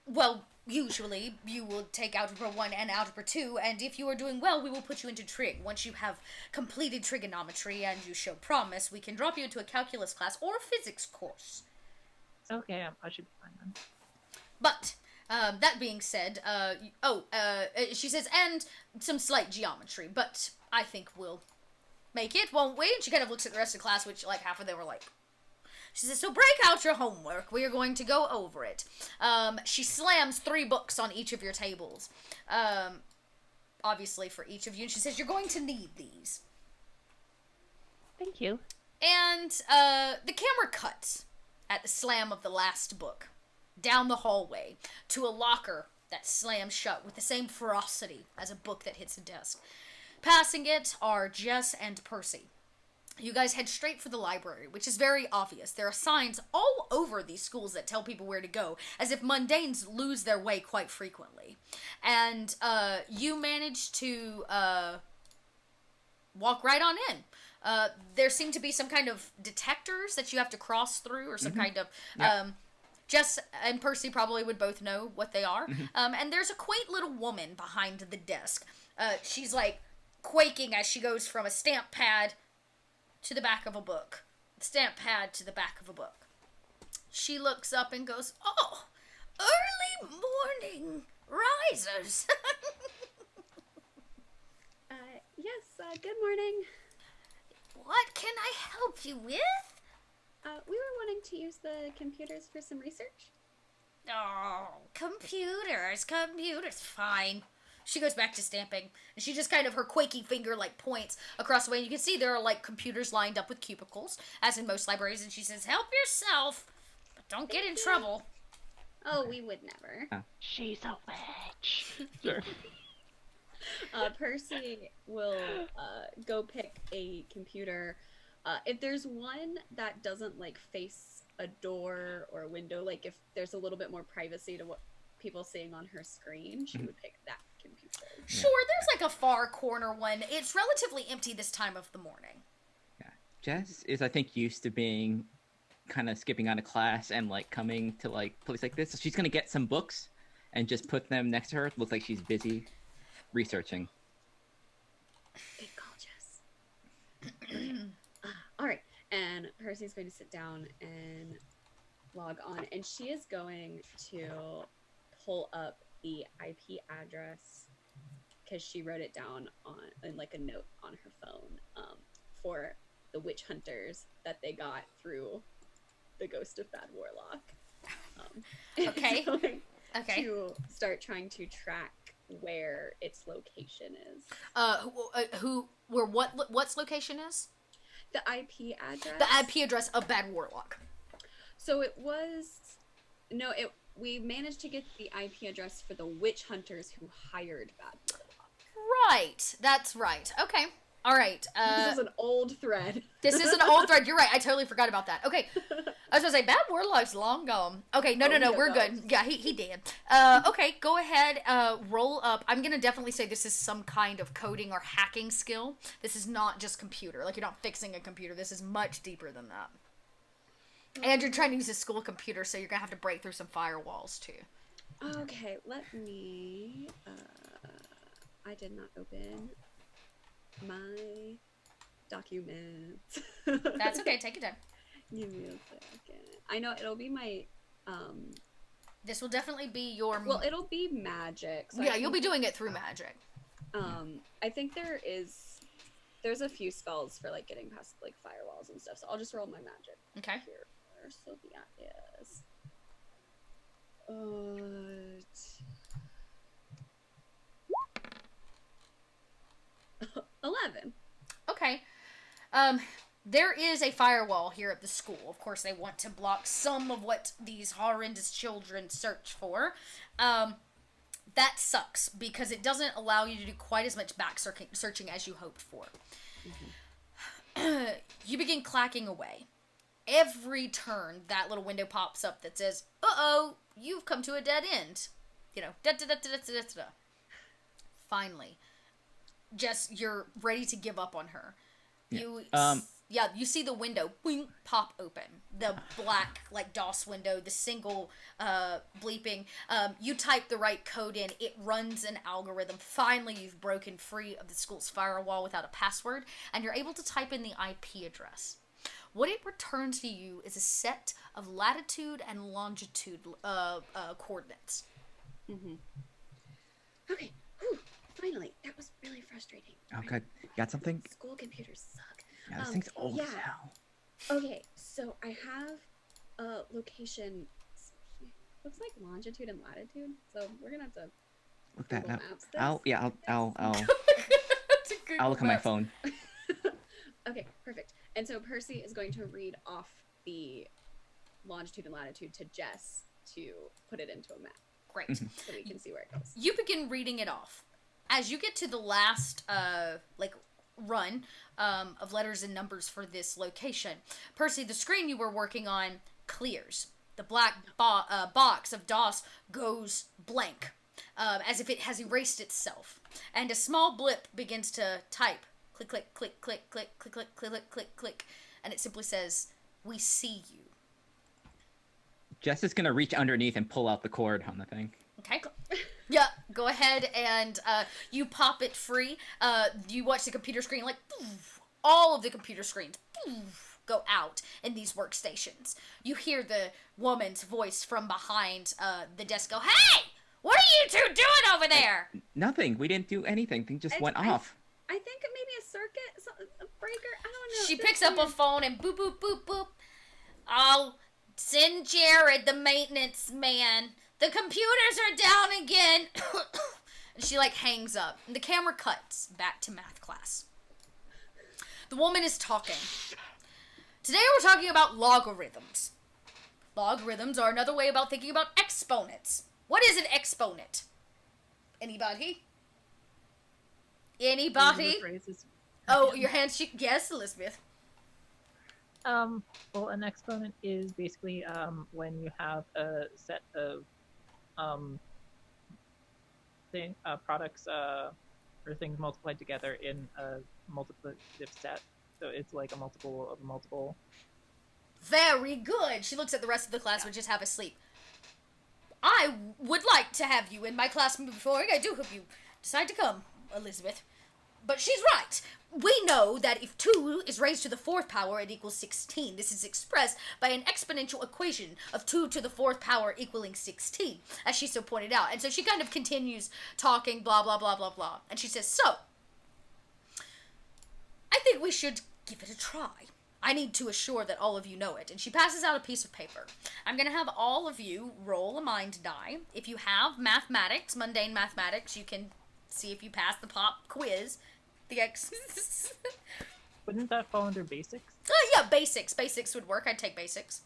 Well, usually you will take Algebra 1 and Algebra 2, and if you are doing well, we will put you into trig. Once you have completed trigonometry and you show promise, we can drop you into a calculus class or a physics course. Okay, I should be fine then. But, that being said, she says, and some slight geometry, but I think we'll make it, won't we? And she kind of looks at the rest of the class, which, like, half of them were like... She says, so break out your homework. We are going to go over it. She slams 3 books on each of your tables. Obviously for each of you. And she says, you're going to need these. Thank you. And the camera cuts at the slam of the last book. Down the hallway to a locker that slams shut with the same ferocity as a book that hits a desk. Passing it are Jess and Percy. You guys head straight for the library, which is very obvious. There are signs all over these schools that tell people where to go, as if mundanes lose their way quite frequently. And you manage to walk right on in. There seem to be some kind of detectors that you have to cross through, or some kind of... Jess and Percy probably would both know what they are. And there's a quaint little woman behind the desk. She's like quaking as she goes from a stamp pad to the back of a book. Stamp pad to the back of a book. She looks up and goes, oh, early morning risers. Yes, good morning. What can I help you with? We were wanting to use the computers for some research. Oh, computers, fine. She goes back to stamping, and she just kind of, her quaking finger, like, points across the way, and you can see there are, like, computers lined up with cubicles, as in most libraries, and she says, help yourself, but don't get in trouble. Oh, we would never. She's a witch. Sure. Percy will go pick a computer. If there's one that doesn't, like, face a door or a window, like, if there's a little bit more privacy to what people seeing on her screen, she would pick that computer. Sure, there's like a far corner one. It's relatively empty this time of the morning. Yeah. Jess is, I think, used to being kind of skipping out of class and, like, coming to, like, a place like this. So she's going to get some books and just put them next to her. It looks like she's busy researching. Good call, Jess. All right. And Percy's going to sit down and log on. And she is going to pull up the IP address because she wrote it down in like a note on her phone for the witch hunters that they got through the Ghost of Bad Warlock. Okay. Okay. To start trying to track where its location is. What's location is? The IP address. The IP address of Bad Warlock. So we managed to get the IP address for the witch hunters who hired Bad Warlock. Right. That's right. Okay. All right. This is an old thread. This is an old thread. You're right. I totally forgot about that. Okay. I was gonna say Bad Warlock's long gone. Okay. No. We're good. Yeah, he did. Okay. Go ahead. Roll up. I'm gonna definitely say this is some kind of coding or hacking skill. This is not just computer. Like, you're not fixing a computer. This is much deeper than that. And you're trying to use a school computer, so you're gonna have to break through some firewalls too. Okay, let me. I did not open my documents. That's okay. Take your time. Give me a second. I know it'll be my. This will definitely be your. Well, it'll be magic. So yeah, you'll be doing it through magic. I think there's a few spells for like getting past like firewalls and stuff. So I'll just roll my magic. Okay. Here, so that is. 11. Okay. There is a firewall here at the school. Of course, they want to block some of what these horrendous children search for. That sucks because it doesn't allow you to do quite as much back searching as you hoped for. You begin clacking away. Every turn, that little window pops up that says, "Uh-oh, you've come to a dead end." You know, da-da-da-da-da-da-da. Finally, Jess, you're ready to give up on her. You see the window boing, pop open. The black, like, DOS window, the single bleeping. You type the right code in. It runs an algorithm. Finally, you've broken free of the school's firewall without a password, and you're able to type in the IP address. What it returns to you is a set of latitude and longitude coordinates. Okay. Whew. Finally. That was really frustrating. Oh, good. You got something? School computers suck. Yeah, this thing's old as yeah. hell. Okay, so I have a location. Looks like longitude and latitude. So we're gonna have to Look that Google up. Maps this. I'll look at my phone. Okay, perfect. And so Percy is going to read off the longitude and latitude to Jess to put it into a map Great. so we can see where it goes. You begin reading it off. As you get to the last, run of letters and numbers for this location, Percy, the screen you were working on clears. The black box of DOS goes blank, as if it has erased itself. And a small blip begins to type. Click, click, click, click, click, click, click, click, click, click, click. And it simply says, "We see you." Jess is gonna reach underneath and pull out the cord on the thing. Okay. Yeah, go ahead and you pop it free. You watch the computer screen, like, poof, all of the computer screens poof, go out in these workstations. You hear the woman's voice from behind the desk go, "Hey! What are you two doing over there?" Nothing. We didn't do anything. Thing just went off. I think maybe a circuit, a breaker. I don't know. She It's picks up a weird. phone and boop, boop, boop, boop. "Oh, send Jared, the maintenance man. The computers are down again." And she, hangs up. And the camera cuts back to math class. The woman is talking. "Today we're talking about logarithms. Logarithms are another way about thinking about exponents. What is an exponent? Anybody? Anybody? Phrases. Oh, your hands. Yes, Elizabeth. Well, an exponent is basically when you have a set of products or things multiplied together in a multiplicative set. So it's like a multiple of a multiple. Very good. She looks at the rest of the class, which is half asleep. "I would like to have you in my class moving forward. I do hope you decide to come, Elizabeth. But she's right. We know that if 2 is raised to the 4th power, it equals 16. This is expressed by an exponential equation of 2 to the 4th power equaling 16, as she so pointed out." And so she kind of continues talking, blah, blah, blah, blah, blah. And she says, "So, I think we should give it a try. I need to assure that all of you know it." And she passes out a piece of paper. "I'm going to have all of you roll a mind die. If you have mathematics, mundane mathematics, you can see if you pass the pop quiz. Wouldn't that fall under basics? Yeah, basics. Basics would work. I'd take basics.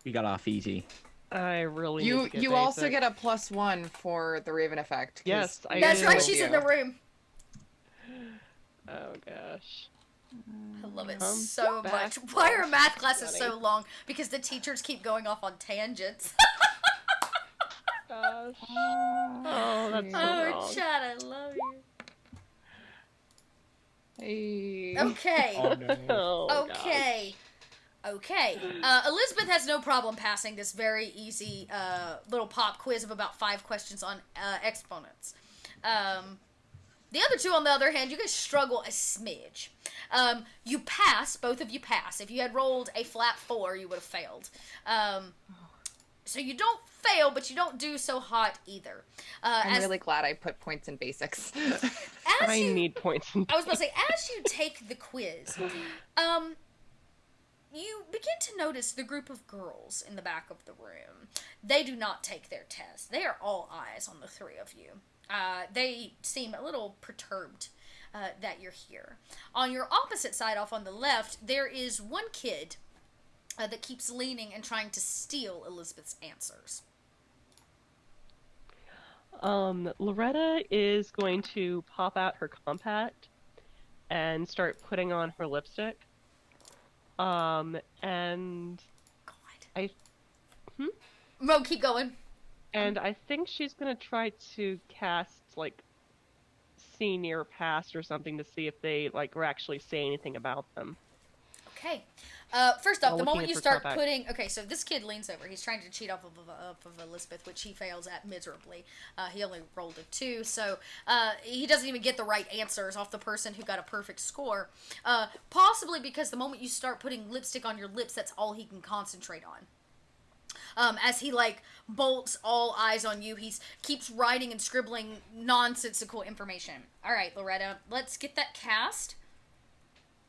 We got off easy. I really You need to get you also basic. get a +1 for the Raven effect. 'cause Yes, I That's do. right. She's in the room. Oh gosh. I love it Come so back, much. Why are math classes Johnny. so long? Because the teachers keep going off on tangents. Gosh. Oh, that's so Oh, wrong. Chad, I love you. Hey. Okay. Oh no. Oh, gosh. Okay. Okay. Elizabeth has no problem passing this very easy little pop quiz of about 5 questions on exponents. The other two, on the other hand, you guys struggle a smidge. You pass, both of you pass. If you had rolled a flat 4, you would have failed. So you don't fail, but you don't do so hot either. I'm really glad I put points in basics. I need points. I was about to say, as you take the quiz, you begin to notice the group of girls in the back of the room. They do not take their test. They are all eyes on the 3 of you. They seem a little perturbed that you're here. On your opposite side, off on the left, there is one kid that keeps leaning and trying to steal Elizabeth's answers. Loretta is going to pop out her compact and start putting on her lipstick. And God. Mo, keep going. And I think she's gonna try to cast like see near past or something to see if they like or actually say anything about them. Okay. First off, While the looking moment at you her start compact. putting... Okay, so this kid leans over. He's trying to cheat off of Elizabeth, which he fails at miserably. He only rolled a 2, so he doesn't even get the right answers off the person who got a perfect score. Possibly because the moment you start putting lipstick on your lips, that's all he can concentrate on. As he, like, bolts all eyes on you, he keeps writing and scribbling nonsensical information. All right, Loretta, let's get that cast.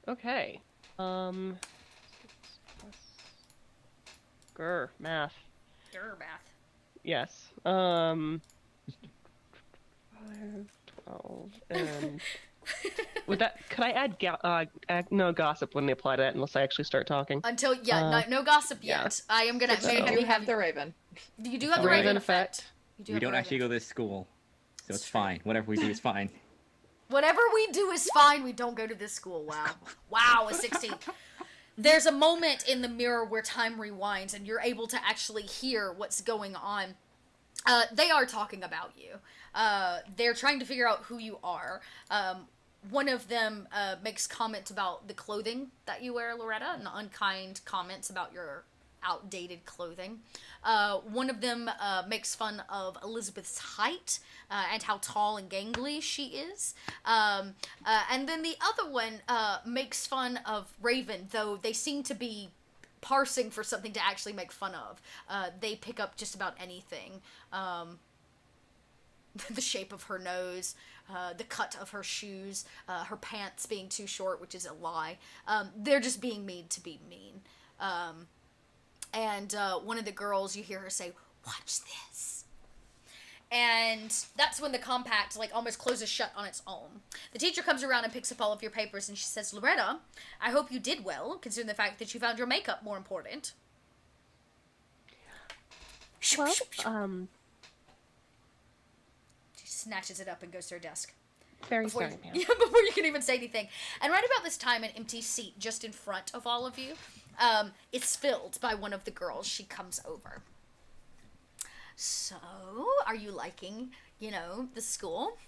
Okay. Math. Math. Yes. 5, 12, and would that? Could I add no gossip when they apply to that unless I actually start talking? Until no gossip yet. yeah. I am gonna. So you do have the Raven. You do have the Raven Raven effect. effect. You do We have don't the actually Raven. go to this school, so it's fine. Whatever we do is fine. Whatever we do is fine. We don't go to this school. Wow. Wow, a 16. There's a moment in the mirror where time rewinds and you're able to actually hear what's going on. They are talking about you. They're trying to figure out who you are. One of them makes comments about the clothing that you wear, Loretta, and unkind comments about your outdated clothing. One of them makes fun of Elizabeth's height and how tall and gangly she is. And then the other one makes fun of Raven, though they seem to be parsing for something to actually make fun of. They pick up just about anything. The shape of her nose, the cut of her shoes, her pants being too short, which is a lie. They're just being mean to be mean. And one of the girls, you hear her say, "Watch this." And that's when the compact, like, almost closes shut on its own. The teacher comes around and picks up all of your papers, and she says, "Loretta, I hope you did well, considering the fact that you found your makeup more important." Well, She snatches it up and goes to her desk. very Before sorry, ma'am. yeah, before you can even say anything. And right about this time, an empty seat just in front of all of you is filled by one of the girls. She comes over. "So, are you liking, the school?"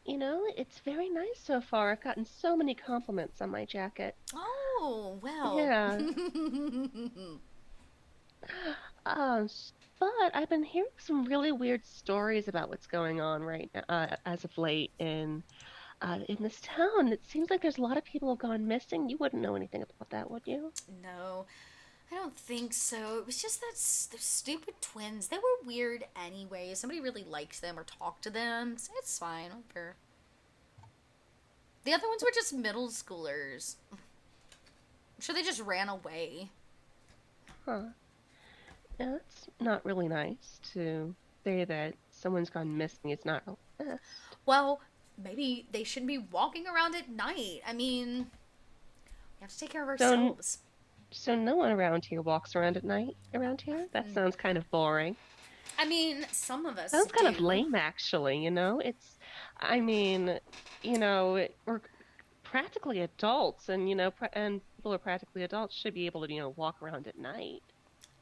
You know, it's very nice so far. I've gotten so many compliments on my jacket. "Oh, well." Yeah. But I've been hearing some really weird stories about what's going on right now, as of late in this town. It seems like there's a lot of people have gone missing. You wouldn't know anything about that, would you? No, I don't think so. It was just those stupid twins. They were weird anyway. Somebody really liked them or talked to them. So it's fine. Whatever. The other ones were just middle schoolers. I'm sure they just ran away. Huh. Yeah, it's not really nice to say that someone's gone missing. It's not real best. Well, maybe they shouldn't be walking around at night. I mean, we have to take care of ourselves. So no one around here walks around at night around here? That sounds kind of boring. I mean, some of us Sounds kind of do. lame, actually, we're practically adults, and, and people who are practically adults should be able to, walk around at night.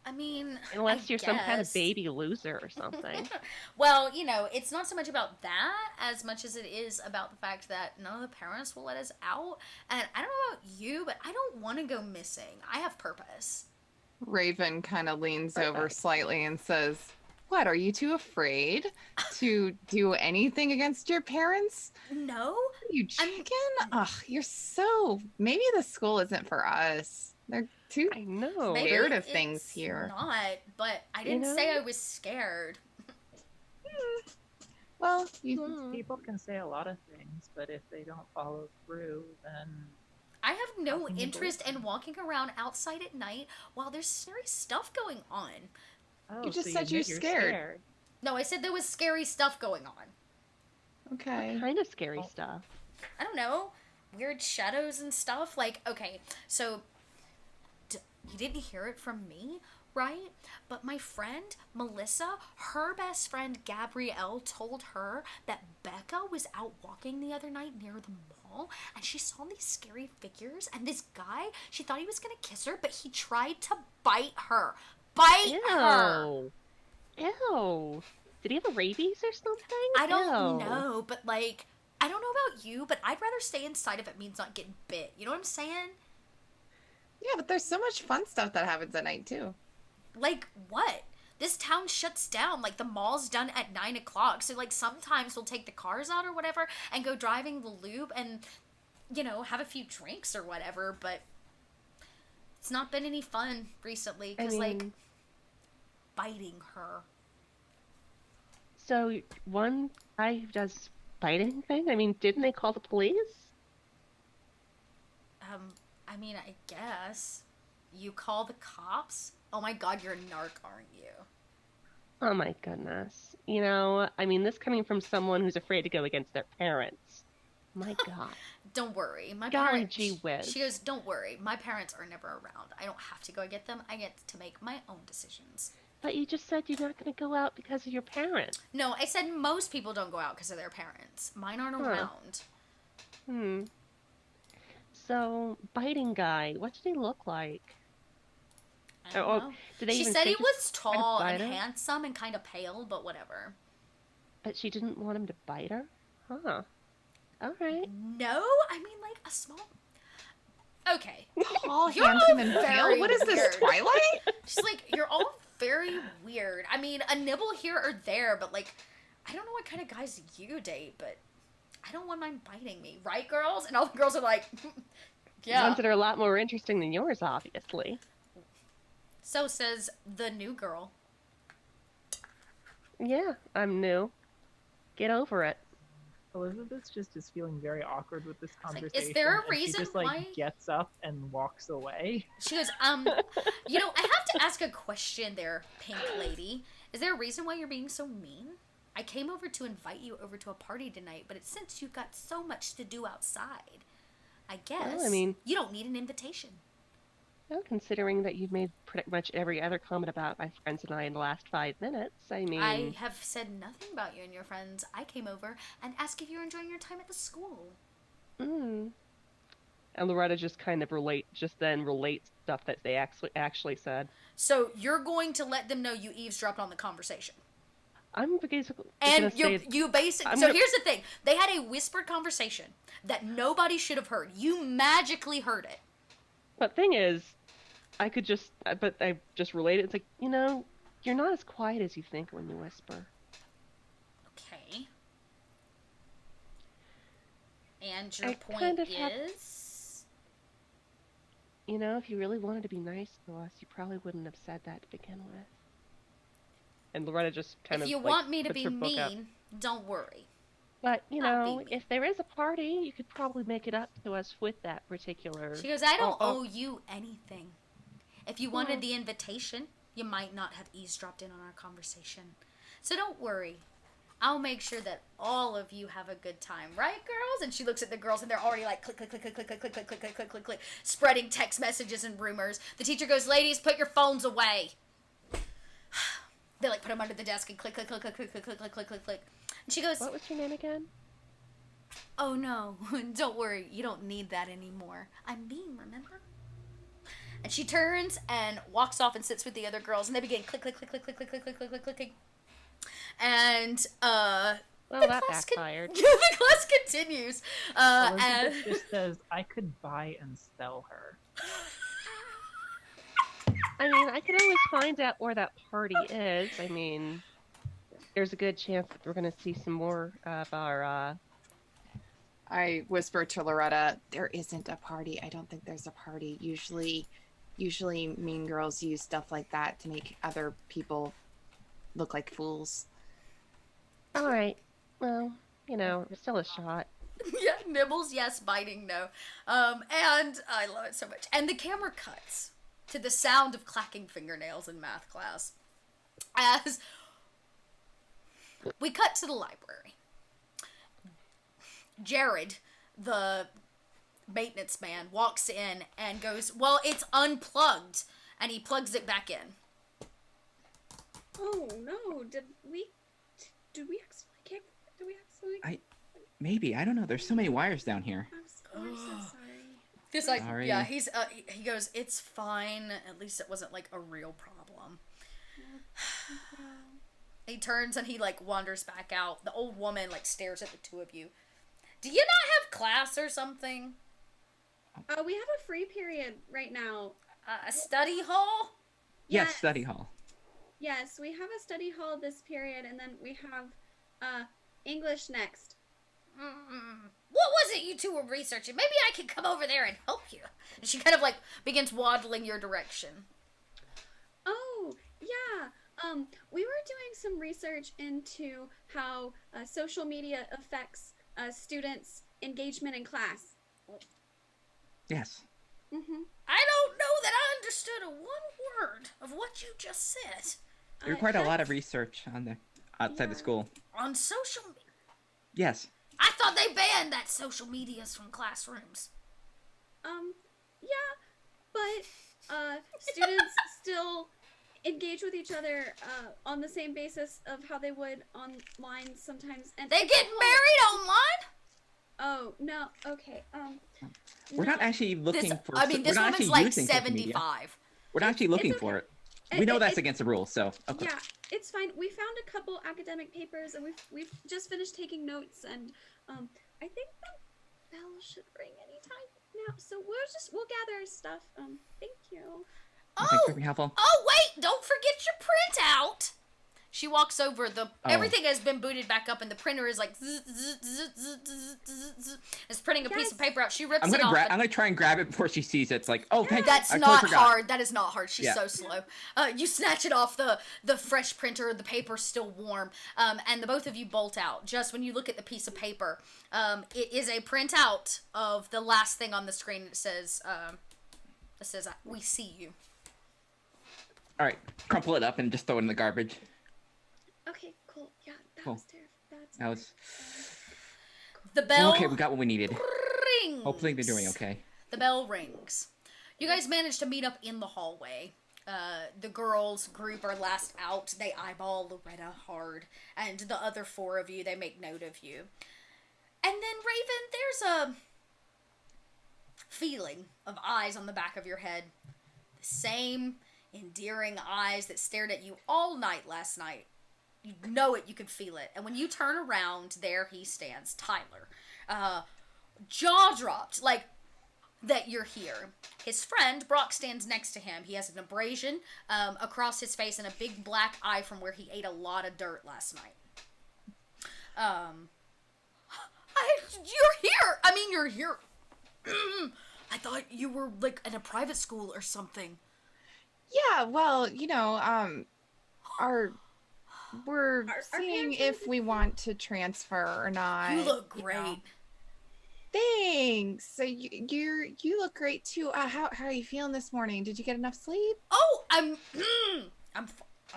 I mean, Unless I you're some kind of guess. baby loser or something. Well, it's not so much about that as much as it is about the fact that none of the parents will let us out. And I don't know about you, but I don't want to go missing. I have purpose. Raven kind of leans over Perfect. slightly and says, "What, are you too afraid to do anything against your parents? No? You chicken? Ugh, you're so... Maybe the school isn't for us. They're too... I know. Maybe Scared of things it's here. Not, but I You didn't say know? I was scared. Well, you... Hmm. People can say a lot of things, but if they don't follow through, then I have no How can you interest believe in them? walking around outside at night while there's scary stuff going on. oh, You just so said you're admit scared. No, I said there was scary stuff going on. Okay. What kind of scary Oh. stuff? I don't know, weird shadows and stuff. Like, okay, so you didn't hear it from me, right? But my friend Melissa, her best friend Gabrielle told her that Becca was out walking the other night near the mall and she saw these scary figures and this guy, she thought he was gonna kiss her, but he tried to bite her. Bite her! Ew. Ew. Did he have a rabies or something? I don't Ew. know, but like, I don't know about you, but I'd rather stay inside if it means not getting bit. You know what I'm saying? Yeah, but there's so much fun stuff that happens at night, too. Like, what? This town shuts down. Like, the mall's done at 9 o'clock. So, like, sometimes we'll take the cars out or whatever and go driving the loop and, have a few drinks or whatever. But it's not been any fun recently I because, like, mean, biting her. so one guy who does biting thing? I mean, didn't they call the police? I mean, I guess. You call the cops? Oh my god, you're a narc, aren't you? Oh my goodness. I mean, this coming from someone who's afraid to go against their parents. My God. Don't worry. My Golly parents. gee whiz. She goes, don't worry. My parents are never around. I don't have to go get them. I get to make my own decisions. But you just said you're not going to go out because of your parents. No, I said most people don't go out because of their parents. Mine aren't Huh. around. So, biting guy, what did he look like? I don't Oh, know. did they She even said say he just was try to tall bite and her? handsome and kind of pale, but whatever. But she didn't want him to bite her? Huh. All right. No, I mean like a small. Okay, Tall, You're handsome, and very pale? What is this, weird. Twilight? she's like, you're all very weird. I mean, a nibble here or there, but like, I don't know what kind of guys you date, but I don't want mine biting me, right, girls? And all the girls are like, yeah. Ones that are a lot more interesting than yours, obviously. So says the new girl. Yeah, I'm new. Get over it. Elizabeth just is feeling very awkward with this like, is conversation. there a and reason she just like why- gets up and walks away? She goes, I have to ask a question there, Pink Lady. Is there a reason why you're being so mean? I came over to invite you over to a party tonight, but it's since you've got so much to do outside. I guess I mean- you don't need an invitation. Well, considering that you've made pretty much every other comment about my friends and I in the last 5 minutes, I mean... I have said nothing about you and your friends. I came over and asked if you're enjoying your time at the school. Mm. And Loretta just kind of relates stuff that they actually said. So you're going to let them know you eavesdropped on the conversation. I'm basically And gonna say you basically. I'm So gonna- here's the thing: they had a whispered conversation that nobody should have heard. You magically heard it. But thing is, I just relate it. It's like, you're not as quiet as you think when you whisper. Okay. And your I point kind of have- is, If you really wanted to be nice to us, you probably wouldn't have said that to begin with. And Loretta just kind if of you like, want me to puts be her book up. mean, don't worry. But, Not be mean. if there is a party, you could probably make it up to us with that particular... She goes, I don't Oh, owe you anything. If you Well- wanted the invitation, you might not have eavesdropped in on our conversation. So don't worry. I'll make sure that all of you have a good time, right, girls? And she looks at the girls, and they're already like click, click, click, click, click, click, click, click, click, click, click, click, click, spreading text messages and rumors. The teacher goes, "Ladies, put your phones away." They like put them under the desk and click, click, click, click, click, click, click, click, click, click, click. And she goes, What was your name again? "Oh no, don't worry, you don't need that anymore. I'm mean, remember?" And she turns and walks off and sits with the other girls, and they begin click, click, click, click, click, click, click, click, click, click, clicking. And Well, the that class backfired. the class continues. And Elizabeth just says, I could buy and sell her. I mean, I can always find out where that party is. I mean, there's a good chance that we're going to see some more of our. I whisper to Loretta, there isn't a party. I don't think there's a party. Usually mean girls use stuff like that to make other people look like fools. All right. Well, still a shot. yeah, nibbles, yes, biting, no. And I love it so much. And the camera cuts to the sound of clacking fingernails in math class as we cut to the library. Jared, the maintenance man, walks in and goes, well, it's unplugged, and he plugs it back in. Oh no! Did we accidentally kick? Did we accidentally? Maybe, I don't know. There's so many wires down here. I'm so sorry. He's like, Sorry. yeah, he goes, it's fine. At least it wasn't like a real problem. He turns and he like wanders back out. The old woman like stares at the two of you. Do you not have class or something? We have a free period right now. A study hall? Yes, study hall. Yes, we have a study hall this period, and then we have English next. What was it you two were researching? Maybe I could come over there and help you. And she kind of like begins waddling your direction. Oh, yeah. We were doing some research into how social media affects students' engagement in class. Yes. Mm-hmm. I don't know that I understood a one word of what you just said. It required a lot of research on the outside the school. On social media. Yes. I thought they banned that social medias from classrooms. Yeah, but students still engage with each other on the same basis of how they would online sometimes. And They get married online? Oh no. Okay. We're not actually looking This, for. I mean, we're this not woman's actually like using social media. 75. We're not actually looking okay. for it. We know that's It- against the rules, so okay. Yeah, it's fine. We found a couple academic papers, and we've just finished taking notes, and I think the bell should ring anytime now. So we'll gather our stuff. Thank you. Thanks for being helpful. Oh, wait, don't forget your printout. She walks over. Everything has been booted back up, and the printer is like it's printing a piece of paper out. She rips I'm it off. gonna I'm gonna try and grab it before she sees it. It's like, oh, thank That's I totally not forgot. hard. That is not hard. She's Yeah. so slow. You snatch it off the fresh printer. The paper's still warm. And the both of you bolt out. Just when you look at the piece of paper, it is a printout of the last thing on the screen. It says, "We see you." All right, crumple it up and just throw it in the garbage. Okay, cool. Yeah, that Cool. was terrible. That was The bell okay. We got what we needed. rings. Hopefully they're doing okay. The bell rings. You guys manage to meet up in the hallway. The girls group are last out. They eyeball Loretta hard. And the other four of you, they make note of you. And then, Raven, there's a feeling of eyes on the back of your head. The same endearing eyes that stared at you all night last night. You know it, you can feel it. And when you turn around, there he stands, Tyler. Jaw dropped, like that you're here. His friend, Brock, stands next to him. He has an abrasion across his face and a big black eye from where he ate a lot of dirt last night. You're here! I mean, you're here. I thought you were, like, in a private school or something. Yeah, well, we're seeing parents if we want to transfer or not. You look know. great. Thanks. So you look great too. How are you feeling this morning? Did you get enough sleep? Oh, I'm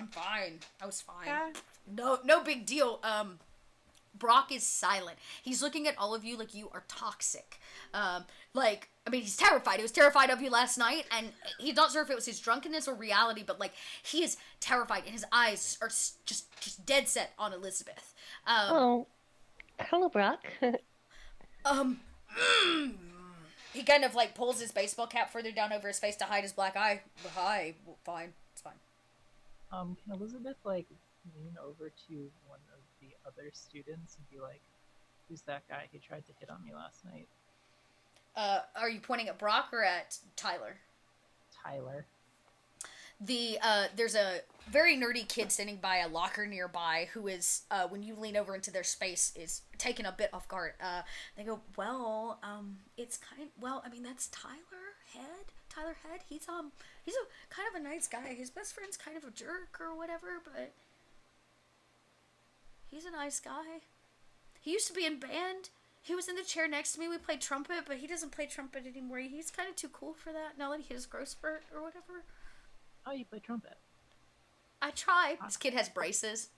fine. I was fine. Yeah. No big deal. Brock is silent. He's looking at all of you like you are toxic. He's terrified. He was terrified of you last night, and he's not sure if it was his drunkenness or reality, but, like, he is terrified, and his eyes are just dead set on Elizabeth. Oh, hello, Brock. He kind of like pulls his baseball cap further down over his face to hide his black eye. Hi, fine, it's fine. Can Elizabeth like lean over to one of the other students and be like, "Who's that guy? He tried to hit on me last night." Are you pointing at Brock or at Tyler? Tyler. There's a very nerdy kid sitting by a locker nearby who is, when you lean over into their space, is taken a bit off guard. They go, well, I mean, that's Tyler Head. He's a kind of a nice guy. His best friend's kind of a jerk or whatever, but he's a nice guy. He used to be in band. He was in the chair next to me. We played trumpet, but he doesn't play trumpet anymore. He's kind of too cool for that now that he hit his growth spurt or whatever. Oh, you play trumpet. I tried. This kid has braces.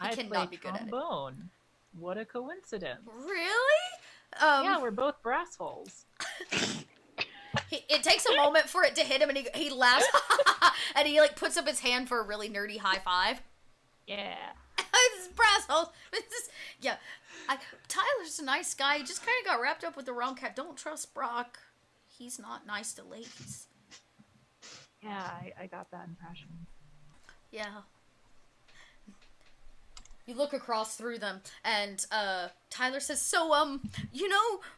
I cannot play be good at it. trombone. What a coincidence. Really? Yeah, we're both brass holes. It takes a moment for it to hit him, and he laughs, and he like puts up his hand for a really nerdy high five. Yeah. This is brass holes. Yeah. Tyler's a nice guy. He just kind of got wrapped up with the wrong cat. Don't trust Brock. He's not nice to ladies. Yeah, I got that impression. Yeah. You look across through them, and Tyler says, "So,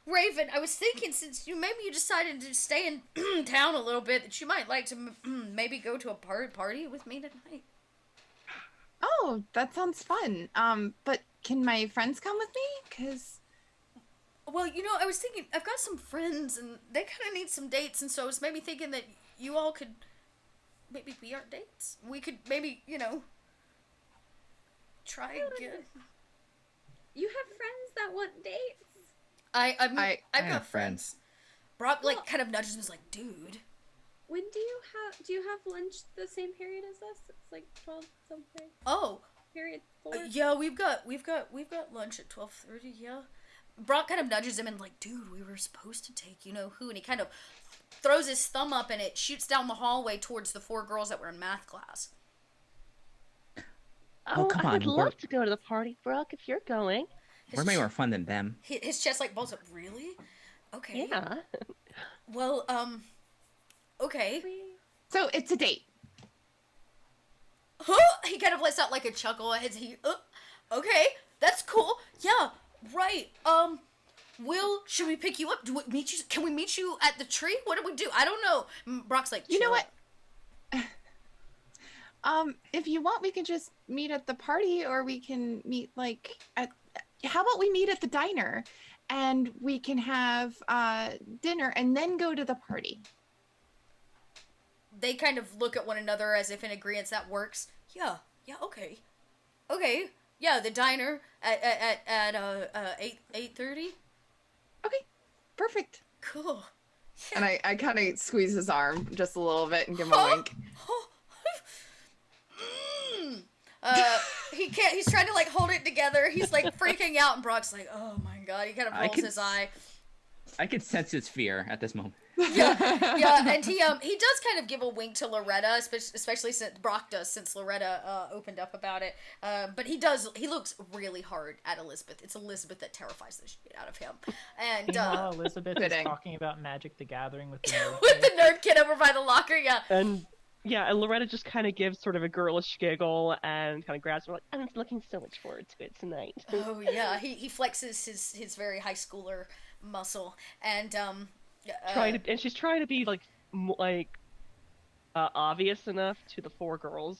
Raven, I was thinking since maybe you decided to stay in town a little bit, that you might like to maybe go to a party with me tonight." Oh, that sounds fun. But can my friends come with me? 'Cause... Well, I was thinking, I've got some friends, and they kind of need some dates, and so I was maybe thinking that you all could maybe be our dates. We could maybe, try again. You have friends that want dates. I've I got have friends. Brock, kind of nudges me, is like, dude. When do you have lunch the same period as us? It's like 12 something. Oh, Period 4. yeah, we've got lunch at 12:30. Yeah, Brock kind of nudges him and like, dude, we were supposed to take who, and he kind of throws his thumb up and it shoots down the hallway towards the 4 girls that were in math class. Oh, come I would on, love to go to the party, Brock, if you're going. We're way more fun than them. His chest like bulges up. Really? Okay. Yeah. Well, okay. So it's a date. He kind of lets out like a chuckle. Okay, that's cool. Yeah, right. Should we pick you up? Can we meet you at the tree? What do we do? I don't know. Brock's like, You know "Chill." what? If you want, we can just meet at the party, or we can meet how about we meet at the diner and we can have dinner and then go to the party. They kind of look at one another as if in agreement that works. Yeah, okay. Yeah, the diner at 8:30. Okay, perfect. Cool. And I kind of squeeze his arm just a little bit and give him a wink. He can't. He's trying to like hold it together. He's like freaking out, and Brock's like, "Oh my god!" He kind of rolls his eye. I could sense his fear at this moment. Yeah, and he does kind of give a wink to Loretta, especially since Brock does, since Loretta opened up about it. But he looks really hard at Elizabeth. It's Elizabeth that terrifies the shit out of him. And Meanwhile, Elizabeth is Fitting. talking about Magic the Gathering with the nerd with kid. the nerd kid over by the locker, yeah. And Loretta just kind of gives sort of a girlish giggle and kind of grabs her like, I'm looking so much forward to it tonight. Oh yeah, he flexes his very high schooler muscle, and she's trying to be obvious enough to the 4 girls.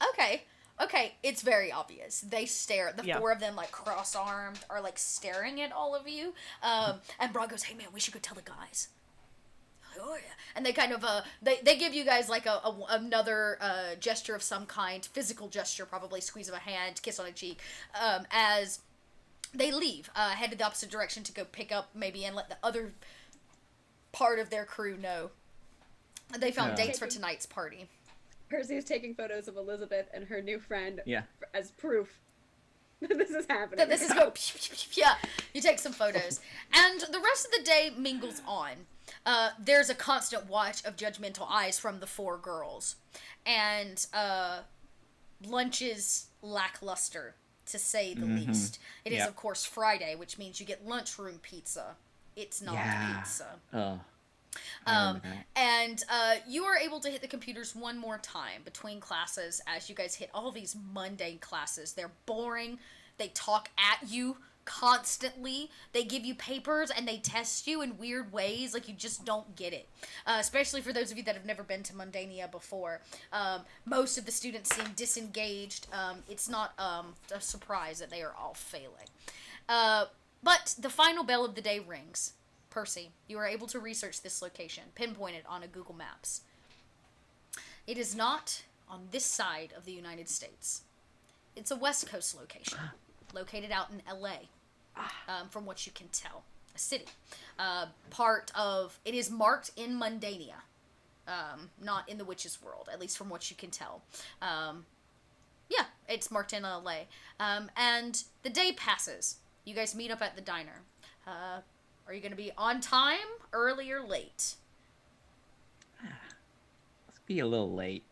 Okay, it's very obvious. They stare. The Yeah. 4 of them, like cross-armed, are like staring at all of you. And Brock goes, "Hey man, we should go tell the guys." Oh yeah, and they kind of they give you guys like another gesture of some kind, physical gesture, probably squeeze of a hand, kiss on a cheek, as they leave, headed the opposite direction to go pick up maybe and let the other part of their crew know they found Yeah. dates for tonight's party. Percy is taking photos of Elizabeth and her new friend Yeah. as proof that this is happening. That this is going. Yeah, you take some photos, and the rest of the day mingles on. There's a constant watch of judgmental eyes from the 4 girls, and lunch is lackluster, to say the least. It is, Yeah. of course, Friday, which means you get lunchroom pizza. It's not Yeah. pizza. Oh. I remember that. And you are able to hit the computers one more time between classes as you guys hit all these mundane classes. They're boring. They talk at you constantly. They give you papers and they test you in weird ways, like you just don't get it. Especially for those of you that have never been to Mundania before. Most of the students seem disengaged. It's not a surprise that they are all failing. But the final bell of the day rings. Percy, you are able to research this location, pinpoint it on a Google Maps. It is not on this side of the United States. It's a West Coast location, located out in LA, from what you can tell. A city. It is marked in Mundania, not in the Witch's World, at least from what you can tell. Yeah, it's marked in LA. And the day passes. You guys meet up at the diner. Are you going to be on time, early, or late? Let's be a little late.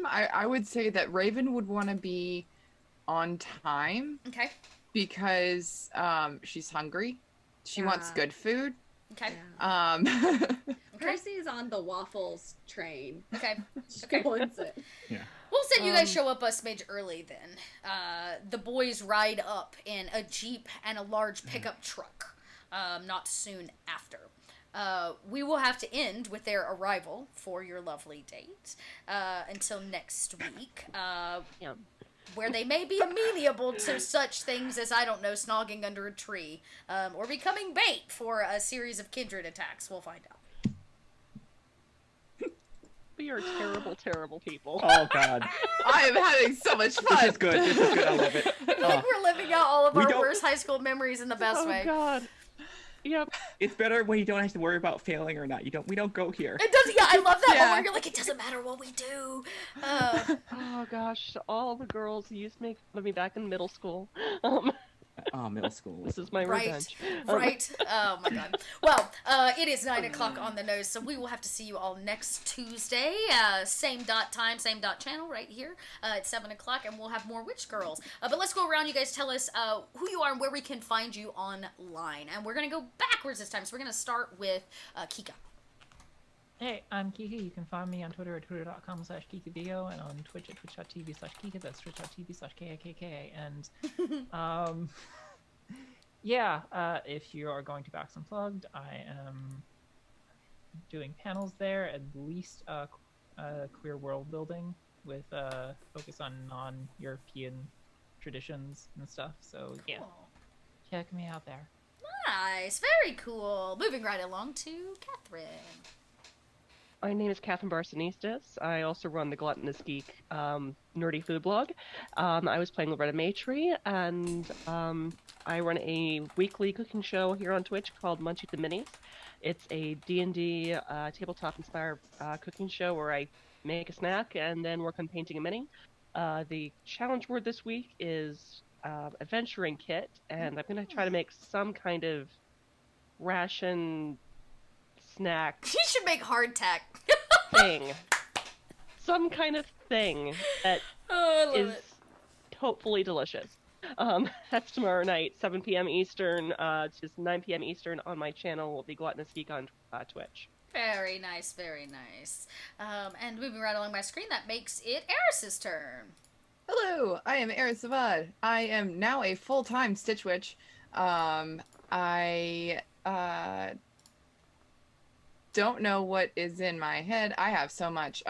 I would say that Raven would want to be on time Okay. because she's hungry. She wants Yeah. good food. Okay. Yeah. Okay. Percy's on the waffles train. Okay. She Okay. wants it. We'll say you guys show up a smidge early then. The boys ride up in a Jeep and a large pickup truck, not soon after. We will have to end with their arrival for your lovely date until next week, Yeah. where they may be amenable to such things as, I don't know, snogging under a tree, or becoming bait for a series of kindred attacks. We'll find out. We are terrible, terrible people. Oh God, I am having so much this fun. is good. This is good. I love it. I feel like we're living out all of We our don't- worst high school memories in the best Oh way. God. Yep. It's better when you don't have to worry about failing or not. We don't go here. It does, yeah, I love that Yeah. one where you're like, it doesn't matter what we do. Oh gosh, all the girls used to make fun of me back in middle school. Oh, middle school. This is my Right, revenge. right. Oh my god. Well, it is 9 o'clock on the nose, so we will have to see you all next Tuesday. Same dot time, same dot channel, right here at 7 o'clock, and we'll have more Witch Girls. But let's go around. You guys tell us who you are and where we can find you online. And we're gonna go backwards this time, so we're gonna start with Kika. Hey, I'm Kika. You can find me on Twitter at twitter.com/KikaVio and on Twitch at twitch.tv/Kika. That's twitch.tv/KIKK. And yeah, if you are going to Bax Unplugged, I am doing panels there, at least queer world building with focus on non-European traditions and stuff. So yeah, Cool. check me out there. Nice, very cool. Moving right along to Catherine. My name is Catherine Barsonistas. I also run the Gluttonous Geek nerdy food blog. I was playing Loretta Matry, and I run a weekly cooking show here on Twitch called Munchie the Minis. It's a D&D tabletop-inspired cooking show where I make a snack and then work on painting a mini. The challenge word this week is Adventuring Kit, and I'm going to try to make some kind of ration snack You should make hardtack. thing. Some kind of thing that Oh, I love is it. hopefully delicious. That's tomorrow night, 7 p.m. Eastern, just 9 p.m. Eastern on my channel, The Gluttonous Geek on Twitch. Very nice, very nice. And moving right along my screen, that makes it Eris's turn. Hello, I am Eris Savad. I am now a full-time Stitch Witch. I don't know what is in my head. I have so much.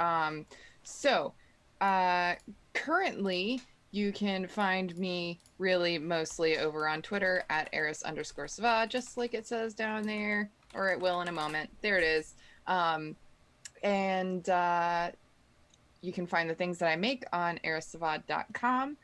Currently, you can find me really mostly over on Twitter at Eris_Savad, just like it says down there, or it will in a moment. There it is. You can find the things that I make on erissavad.com.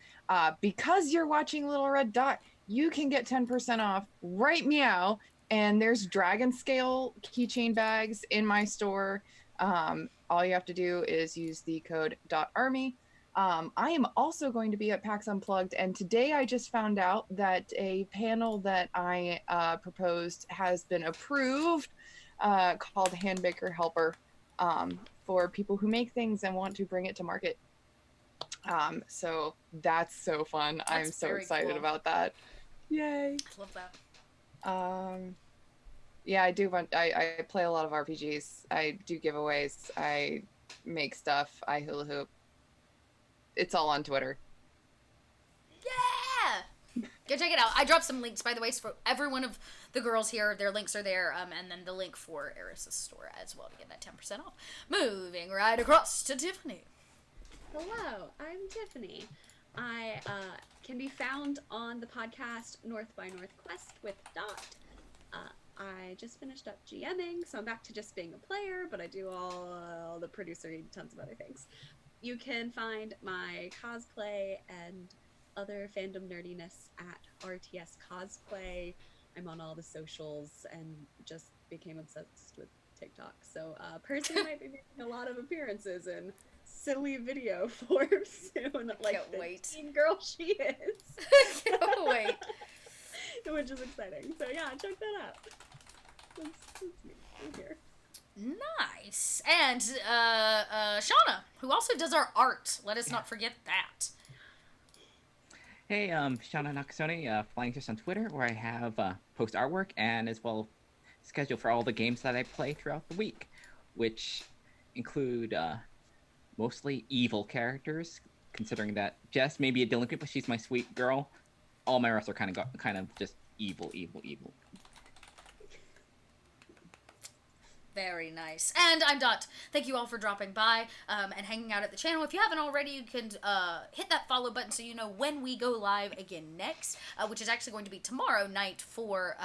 Because you're watching Little Red Dot, you can get 10% off right meow. And there's dragon scale keychain bags in my store. All you have to do is use the code .army. I am also going to be at PAX Unplugged, and today I just found out that a panel that I proposed has been approved, called Handbaker Helper, for people who make things and want to bring it to market. So that's so fun. I'm That's so very excited cool. about that. Yay. Love that. Yeah, I do. I play a lot of RPGs. I do giveaways. I make stuff. I hula hoop. It's all on Twitter. Yeah! Go check it out. I dropped some links, by the way, for every one of the girls here. Their links are there, and then the link for Eris's store as well to get that 10% off. Moving right across to Tiffany. Hello, I'm Tiffany. I can be found on the podcast North by Northwest with Dot. I just finished up GMing, so I'm back to just being a player, but I do all the producery, tons of other things. You can find my cosplay and other fandom nerdiness at RTS Cosplay. I'm on all the socials and just became obsessed with TikTok. So personally might be making a lot of appearances in silly video form soon, like Can't the wait. teen girl she is. Can't wait. Which is exciting. So yeah, check that out. That's me. I'm here. Nice. And Shauna, who also does our art. Let us not forget that. Hey, Shauna Nakasone, Flying Fish on Twitter, where I have post artwork and as well schedule for all the games that I play throughout the week, which include mostly evil characters, considering that Jess may be a delinquent, but she's my sweet girl. All my rest are kind of just evil. Very nice. And I'm Dot. Thank you all for dropping by and hanging out at the channel. If you haven't already, you can hit that follow button so you know when we go live again next, which is actually going to be tomorrow night for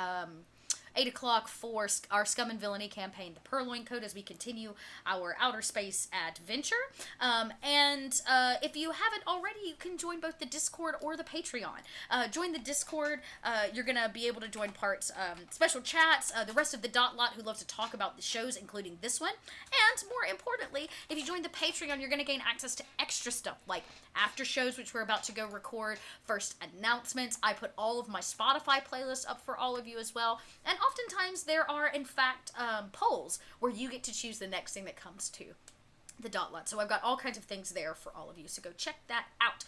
8 o'clock for our Scum and Villainy campaign, the Purloin Code, as we continue our outer space adventure. And if you haven't already, you can join both the Discord or the Patreon. Join the Discord. You're going to be able to join parts, special chats, the rest of the Dot Lot who love to talk about the shows, including this one. And more importantly, if you join the Patreon, you're going to gain access to extra stuff like after shows, which we're about to go record, first announcements. I put all of my Spotify playlists up for all of you as well. And oftentimes there are, in fact, polls where you get to choose the next thing that comes to the Dot Lot. So I've got all kinds of things there for all of you, so go check that out.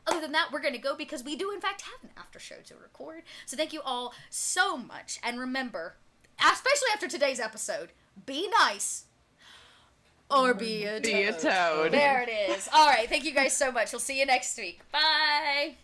Other than that, we're going to go because we do, in fact, have an after show to record. So thank you all so much. And remember, especially after today's episode, be nice or be a toad. Be a toad. There it is. All right, thank you guys so much. We'll see you next week. Bye.